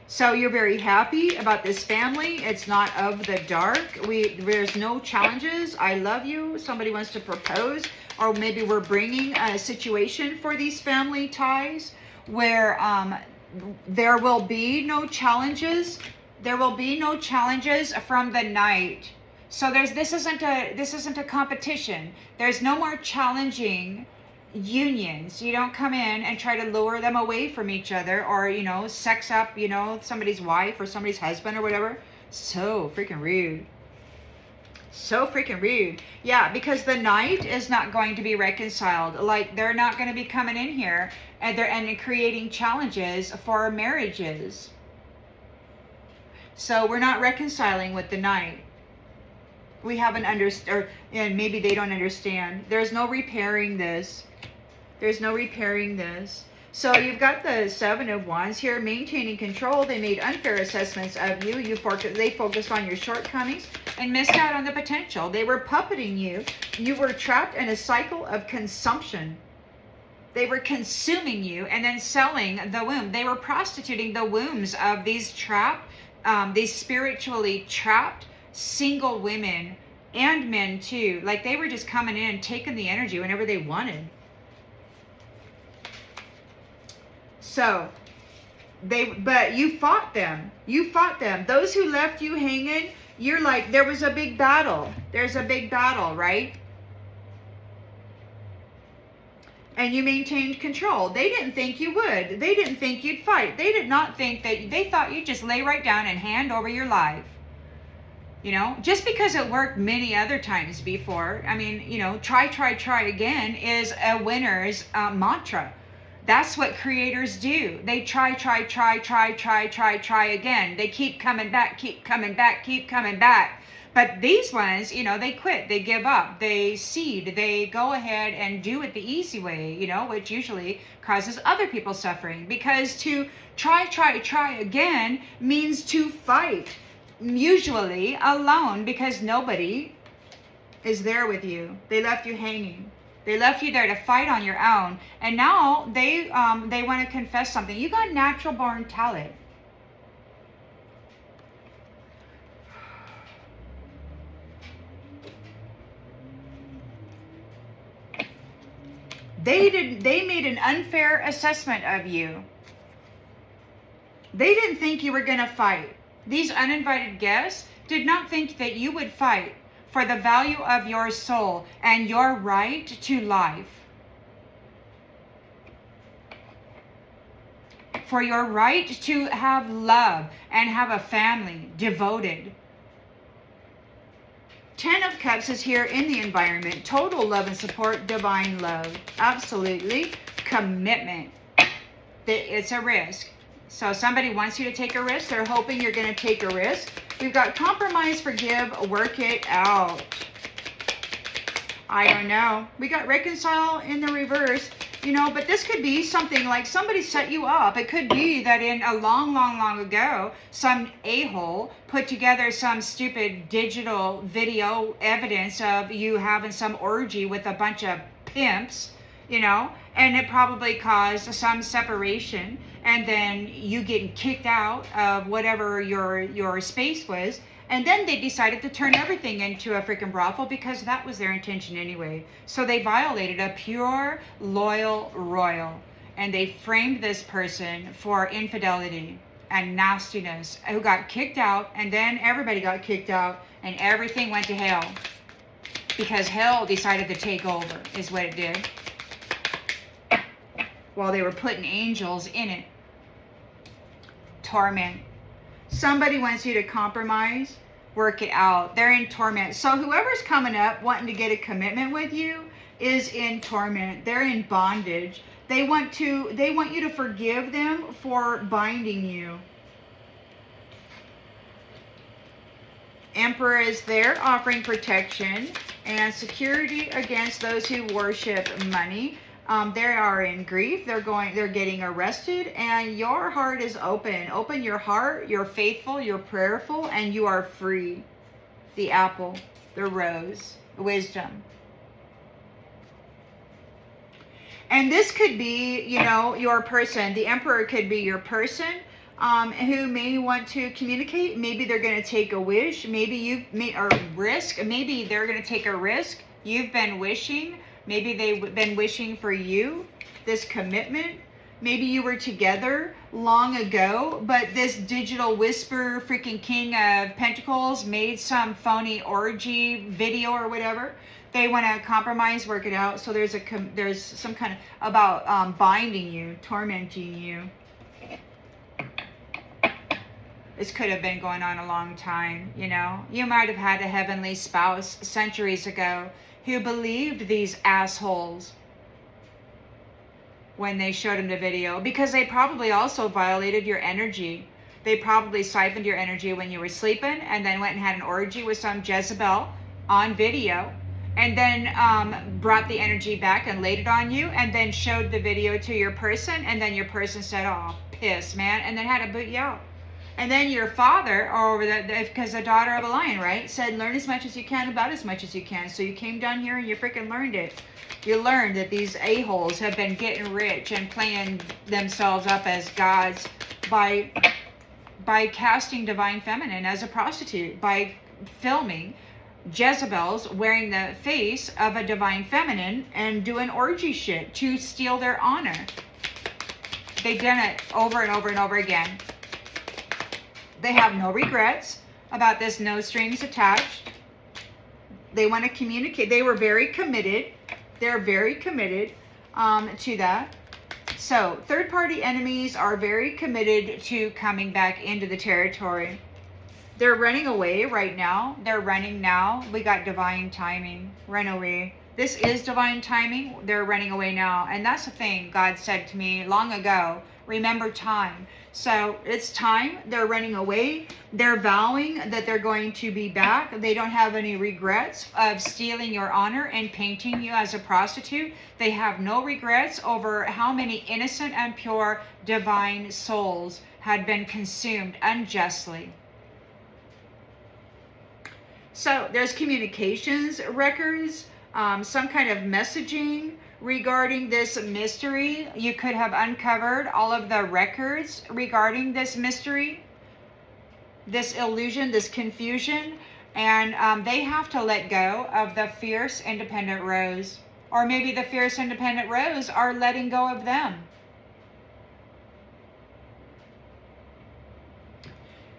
So you're very happy about this family. It's not of the dark. There's no challenges. I love you. Somebody wants to propose, or maybe we're bringing a situation for these family ties where there will be no challenges. There will be no challenges from the night. So this isn't a competition. There's no more challenging unions. You don't come in and try to lure them away from each other, or, you know, sex up, you know, somebody's wife or somebody's husband or whatever. So freaking rude. So freaking rude. Yeah, because the night is not going to be reconciled. Like, they're not going to be coming in here and creating challenges for marriages. So we're not reconciling with the night. We haven't understood, and maybe they don't understand. There's no repairing this. There's no repairing this. So you've got the Seven of Wands here, maintaining control. They made unfair assessments of you. They focused on your shortcomings and missed out on the potential. They were puppeting you. You were trapped in a cycle of consumption. They were consuming you and then selling the womb. They were prostituting the wombs of these these spiritually trapped single women and men too. Like, they were just coming in and taking the energy whenever they wanted. So, but you fought them. You fought them. Those who left you hanging, you're like, there was a big battle. There's a big battle, right? And you maintained control. They didn't think you would. They didn't think you'd fight. They did not think that, they thought you'd just lay right down and hand over your life. You know, just because it worked many other times before. I mean, you know, try again is a winner's mantra. That's what creators do. They try again. They keep coming back. But these ones, you know, they quit, they give up, they cede, they go ahead and do it the easy way, you know, which usually causes other people suffering, because to try again means to fight, usually alone, because nobody is there with you. They left you hanging. They left you there to fight on your own, and now they want to confess something. You got natural born talent. They made an unfair assessment of you. They didn't think you were going to fight. These uninvited guests did not think that you would fight for the value of your soul and your right to life. For your right to have love and have a family devoted. 10 of Cups is here in the environment. Total love and support, divine love. Absolutely. Commitment. It's a risk. So somebody wants you to take a risk. They're hoping you're going to take a risk. We've got compromise, forgive, work it out. I don't know. We got reconcile in the reverse. You know, but this could be something like somebody set you up. It could be that in a long ago, some a-hole put together some stupid digital video evidence of you having some orgy with a bunch of pimps, you know, and it probably caused some separation, and then you getting kicked out of whatever your space was. And then they decided to turn everything into a freaking brothel, because that was their intention anyway. So they violated a pure, loyal royal. And they framed this person for infidelity and nastiness, who got kicked out. And then everybody got kicked out. And everything went to hell. Because hell decided to take over, is what it did. While they were putting angels in it. Torment. Somebody wants you to compromise, work it out. They're in torment. So whoever's coming up wanting to get a commitment with you is in torment. They're in bondage. They want you to forgive them for binding you. Emperor is there, offering protection and security against those who worship money. They are in grief. They're getting arrested, and your heart is open. Open your heart. You're faithful. You're prayerful, and you are free. The apple, the rose, wisdom. And this could be, you know, your person. The Emperor could be your person who may want to communicate. Maybe they're going to take a wish. Maybe risk. Maybe they're going to take a risk. You've been wishing. Maybe they've been wishing for you, this commitment. Maybe you were together long ago, but this digital whisper freaking King of Pentacles made some phony orgy video or whatever. They want to compromise, work it out. So there's some kind of about binding you, tormenting you. This could have been going on a long time, you know. You might have had a heavenly spouse centuries ago who believed these assholes when they showed him the video, because they probably also violated your energy. They probably siphoned your energy when you were sleeping and then went and had an orgy with some Jezebel on video, and then brought the energy back and laid it on you, and then showed the video to your person, and then your person said, oh, piss, man, and then had to boot you out. And then your father, or because the daughter of a lion, right, said, learn as much as you can about as much as you can. So you came down here and you freaking learned it. You learned that these a-holes have been getting rich and playing themselves up as gods by casting divine feminine as a prostitute, by filming Jezebels wearing the face of a divine feminine and doing orgy shit to steal their honor. They've done it over and over and over again. They have no regrets about this no strings attached. They want to communicate. They were very committed. They're very committed to that. So third-party enemies are very committed to coming back into the territory. They're running away right now. They're running now. We got divine timing. Run away. This is divine timing. They're running away now. And that's the thing God said to me long ago. Remember time. So it's time. They're running away. They're vowing that they're going to be back. They don't have any regrets of stealing your honor and painting you as a prostitute. They have no regrets over how many innocent and pure divine souls had been consumed unjustly. So there's communications records, some kind of messaging regarding this mystery. You could have uncovered all of the records regarding this mystery, this illusion, this confusion, and they have to let go of the fierce independent rose. Or maybe the fierce independent rose are letting go of them.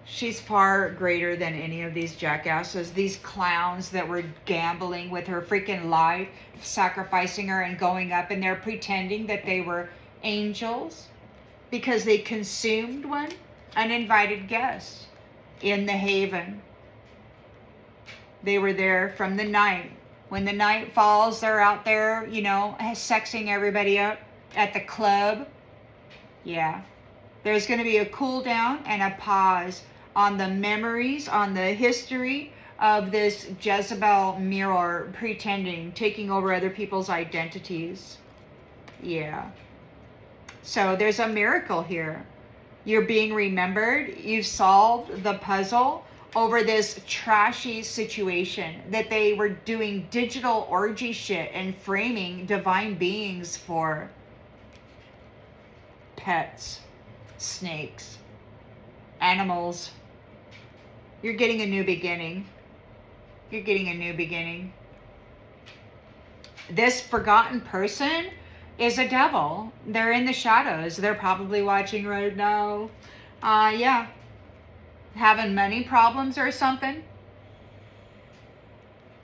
She's far greater than any of these jackasses, these clowns that were gambling with her freaking life, sacrificing her and going up, and they're pretending that they were angels because they consumed one uninvited guest in the haven. They were there from the night. When the night falls, they're out there, you know, sexing everybody up at the club. Yeah. There's going to be a cool down and a pause on the memories, on the history of this Jezebel mirror pretending, taking over other people's identities. Yeah. So there's a miracle here. You're being remembered. You've solved the puzzle over this trashy situation that they were doing digital orgy shit and framing divine beings for. Pets, snakes, animals. You're getting a new beginning. You're getting a new beginning. This forgotten person is a devil. They're in the shadows. They're probably watching right now. Yeah. Having money problems or something.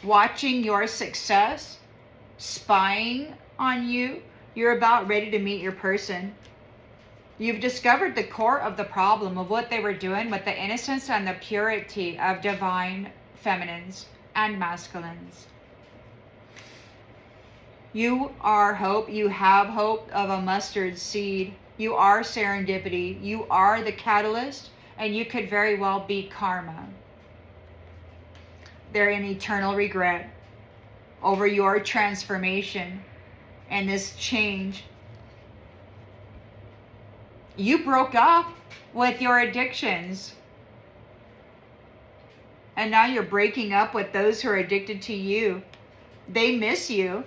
Watching your success. Spying on you. You're about ready to meet your person. You've discovered the core of the problem of what they were doing with the innocence and the purity of divine feminines and masculines. You are hope. You have hope of a mustard seed. You are serendipity. You are the catalyst, and you could very well be karma. They're in eternal regret over your transformation and this change. You broke up with your addictions. And now you're breaking up with those who are addicted to you. They miss you.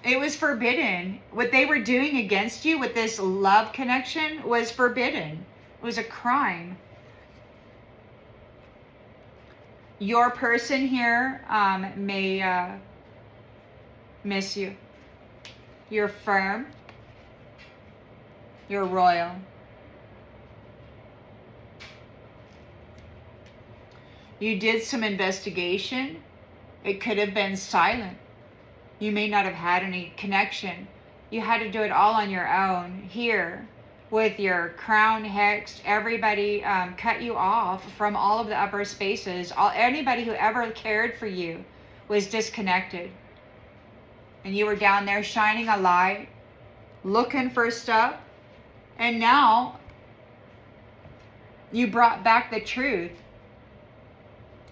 It was forbidden. What they were doing against you with this love connection was forbidden. It was a crime. Your person here may miss you. You're firm. You're royal. You did some investigation. It could have been silent. You may not have had any connection. You had to do it all on your own here with your crown hexed. Everybody cut you off from all of the upper spaces. Anybody who ever cared for you was disconnected. And you were down there shining a light, looking for stuff. And now you brought back the truth.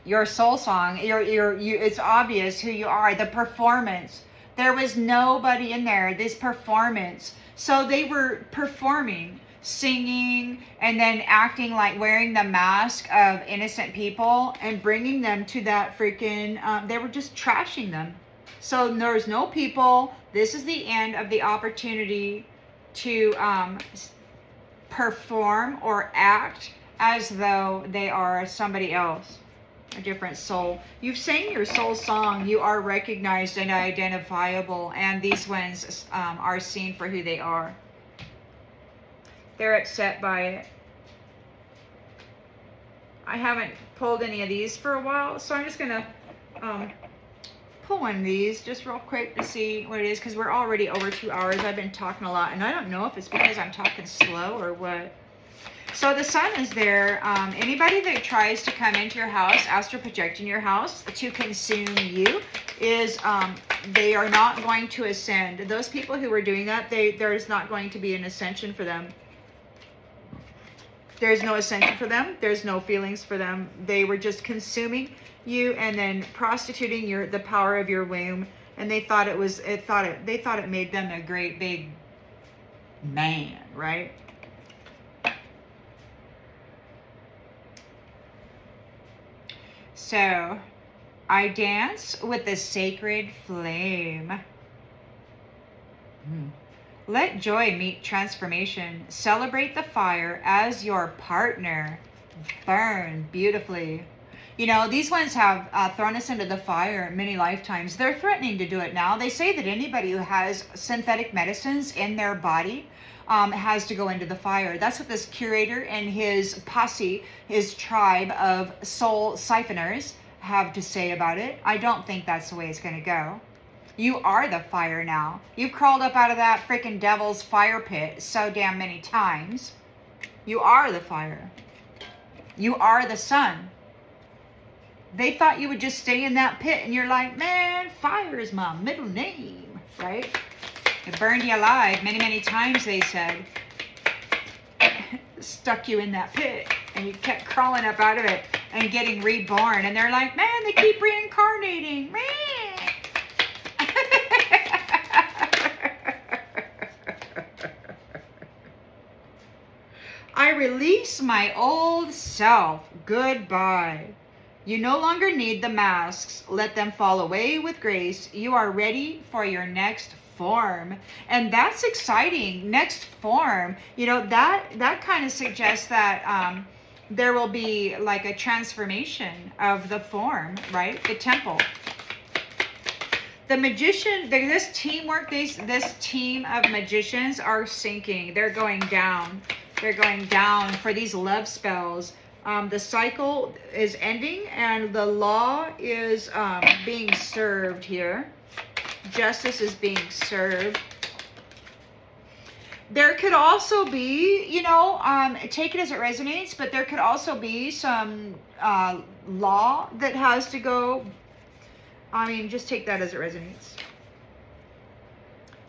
Your soul song, it's obvious who you are, the performance. There was nobody in there, this performance. So they were performing, singing, and then acting like wearing the mask of innocent people and bringing them to that freaking, they were just trashing them. So there's no people. This is the end of the opportunity to perform or act as though they are somebody else. A different soul. You've sang your soul song. You are recognized and identifiable, and these ones are seen for who they are. They're upset by it. I haven't pulled any of these for a while, so I'm just gonna pull one of these just real quick to see what it is, because we're already over 2 hours. I've been talking a lot, and I don't know if it's because I'm talking slow or what. So the sun is there. Anybody that tries to come into your house, astral project in your house to consume you, is they are not going to ascend. Those people who are doing that, there's not going to be an ascension for them. There's no ascension for them. There's no feelings for them. They were just consuming you and then prostituting the power of your womb. And they thought they thought it made them a great big man, right? So, I dance with the sacred flame. Let joy meet transformation. Celebrate the fire as your partner. Burn beautifully. You know, these ones have thrown us into the fire many lifetimes. They're threatening to do it now. They say that anybody who has synthetic medicines in their body has to go into the fire. That's what this curator and his posse, his tribe of soul siphoners have to say about it. I don't think that's the way it's going to go. You are the fire now. You've crawled up out of that freaking devil's fire pit so damn many times. You are the fire. You are the sun. They thought you would just stay in that pit, and you're like, man, fire is my middle name, right? It burned you alive many, many times, they said. Stuck you in that pit, and you kept crawling up out of it and getting reborn. And they're like, man, they keep reincarnating. I release my old self. Goodbye. You no longer need the masks. Let them fall away with grace. You are ready for your next form. And that's exciting. Next form. You know, that kind of suggests that there will be like a transformation of the form, right? The temple. The magician, this teamwork, this team of magicians are sinking. They're going down. They're going down for these love spells. The cycle is ending, and the law is being served here. Justice is being served. There could also be, you know, take it as it resonates, but there could also be some law that has to go. I mean, just take that as it resonates.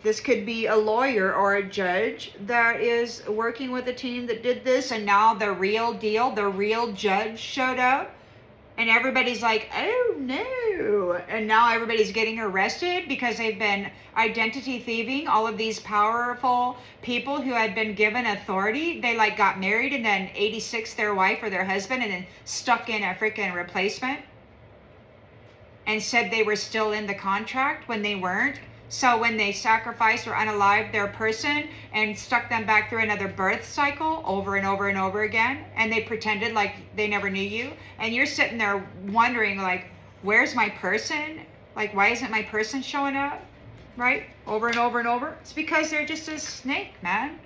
This could be a lawyer or a judge that is working with a team that did this, and now the real deal, the real judge showed up, and everybody's like, oh no. And now everybody's getting arrested because they've been identity thieving all of these powerful people who had been given authority. They like got married and then 86 their wife or their husband and then stuck in a freaking replacement and said they were still in the contract when they weren't. So when they sacrificed or unalived their person and stuck them back through another birth cycle over and over and over again, and they pretended like they never knew you, and you're sitting there wondering like, where's my person? Like, why isn't my person showing up? Right? Over and over and over. It's because they're just a snake, man.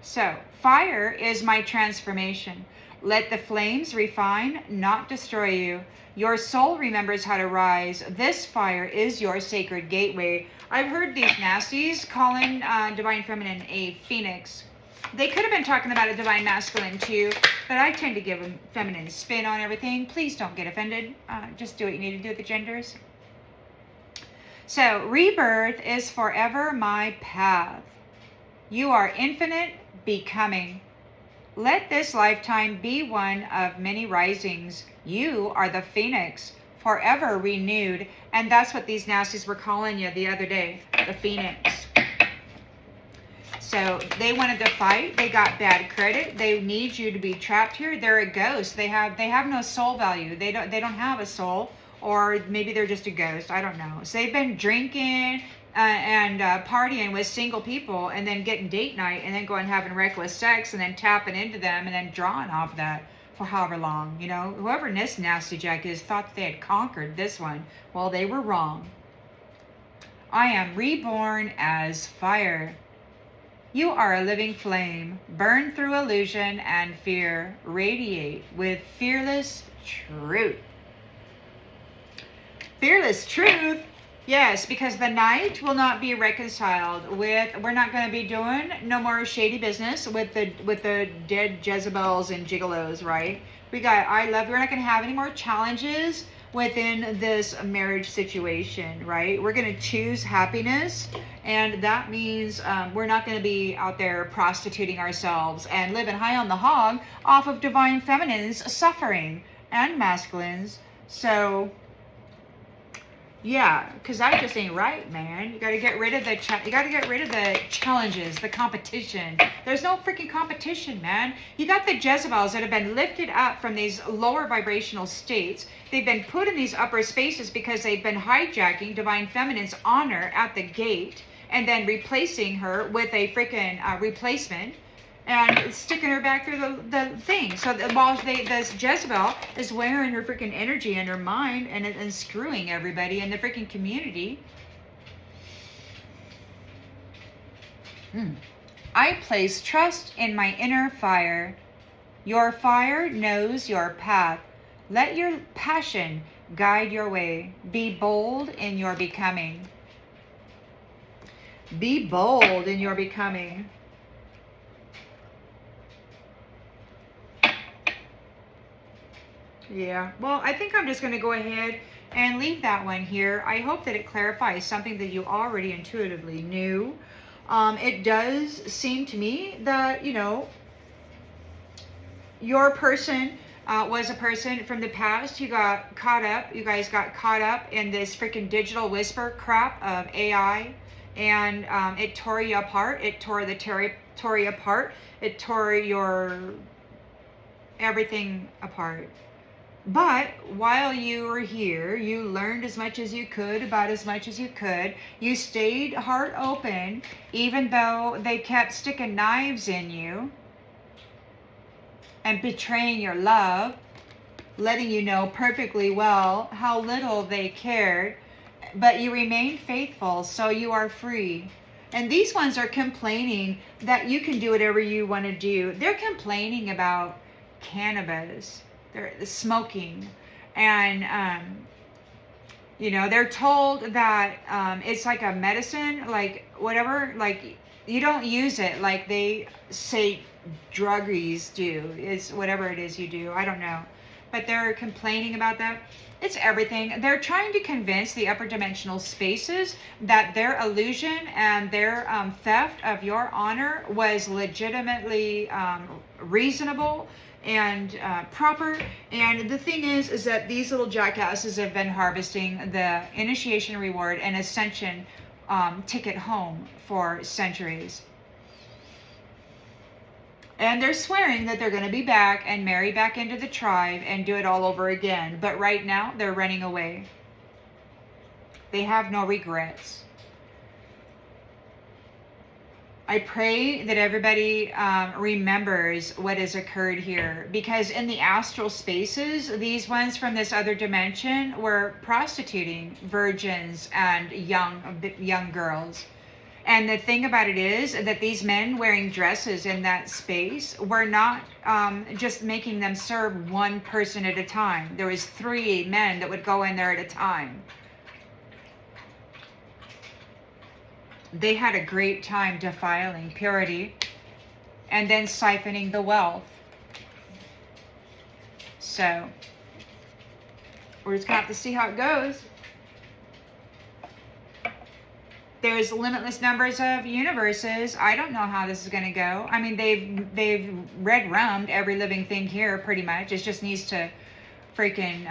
So, fire is my transformation. Let the flames refine, not destroy you. Your soul remembers how to rise. This fire is your sacred gateway. I've heard these nasties calling Divine Feminine a phoenix. They could have been talking about a Divine Masculine too, but I tend to give a feminine spin on everything. Please don't get offended. Just do what you need to do with the genders. So, rebirth is forever my path. You are infinite becoming. Let this lifetime be one of many risings. You are the phoenix, forever renewed. And that's what these nasties were calling you the other day, the phoenix. So they wanted to fight. They got bad credit. They need you to be trapped here. They're a ghost. They have no soul value. They don't have a soul, or maybe they're just a ghost. I don't know. So they've been drinking and partying with single people, and then getting date night, and then going and having reckless sex, and then tapping into them, and then drawing off that for however long. You know, whoever this nasty jack is thought they had conquered this one. Well, they were wrong. I am reborn as fire. You are a living flame. Burn through illusion and fear. Radiate with fearless truth. Fearless truth. Yes, because the night will not be reconciled with. We're not going to be doing no more shady business with the dead Jezebels and gigolos, right? We're not going to have any more challenges within this marriage situation, right? We're going to choose happiness, and that means we're not going to be out there prostituting ourselves and living high on the hog off of Divine Feminine's suffering and masculines. So yeah, because that just ain't right, man. You got to get rid of the challenges, the competition. There's no freaking competition, man. You got the Jezebels that have been lifted up from these lower vibrational states. They've been put in these upper spaces because they've been hijacking Divine Feminine's honor at the gate, and then replacing her with a freaking replacement, and sticking her back through the thing. So while this Jezebel is wearing her freaking energy and her mind, and screwing everybody in the freaking community. I place trust in my inner fire. Your fire knows your path. Let your passion guide your way. Be bold in your becoming. Be bold in your becoming. Yeah, well, I think I'm just going to go ahead and leave that one here. I hope that it clarifies something that you already intuitively knew. It does seem to me that, you know, your person was a person from the past who got caught up. You guys got caught up in this freaking digital whisper crap of AI, and it tore you apart. It tore you apart. It tore your everything apart. But while you were here, you learned as much as you could about as much as you could. You stayed heart open, even though they kept sticking knives in you and betraying your love, letting you know perfectly well how little they cared. But you remained faithful, so you are free. And these ones are complaining that you can do whatever you want to do. They're complaining about cannabis. They're smoking, and you know, they're told that it's like a medicine, like whatever, like you don't use it like they say druggies do. It's whatever it is you do. I don't know, but they're complaining about that. It's everything. They're trying to convince the upper dimensional spaces that their illusion and their theft of your honor was legitimately reasonable and proper. And the thing is that these little jackasses have been harvesting the initiation reward and ascension ticket home for centuries. And they're swearing that they're going to be back and marry back into the tribe and do it all over again. But right now, they're running away. They have no regrets. I pray that everybody remembers what has occurred here, because in the astral spaces, these ones from this other dimension were prostituting virgins and young girls. And the thing about it is that these men wearing dresses in that space were not just making them serve one person at a time. There was 3 men that would go in there at a time. They had a great time defiling purity and then siphoning the wealth. So we're just going to have to see how it goes. There's limitless numbers of universes. I don't know how this is going to go. I mean, they've red rummed every living thing here pretty much. It just needs to freaking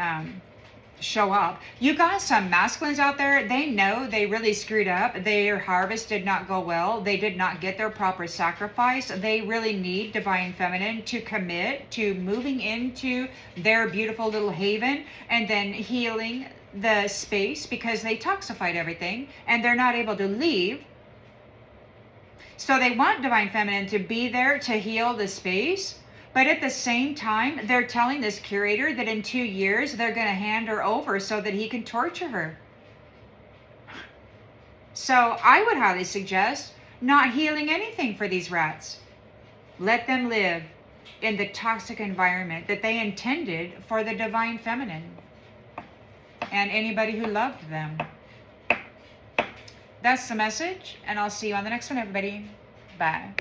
show up. You got some masculines out there. They know they really screwed up. Their harvest did not go well. They did not get their proper sacrifice. They really need divine feminine to commit to moving into their beautiful little haven and then healing the space, because they toxified everything and they're not able to leave. So they want divine feminine to be there to heal the space, but at the same time they're telling this curator that in 2 years they're going to hand her over so that he can torture her. So I would highly suggest not healing anything for these rats. Let them live in the toxic environment that they intended for the divine feminine and anybody who loved them. That's the message, and I'll see you on the next one, everybody. Bye.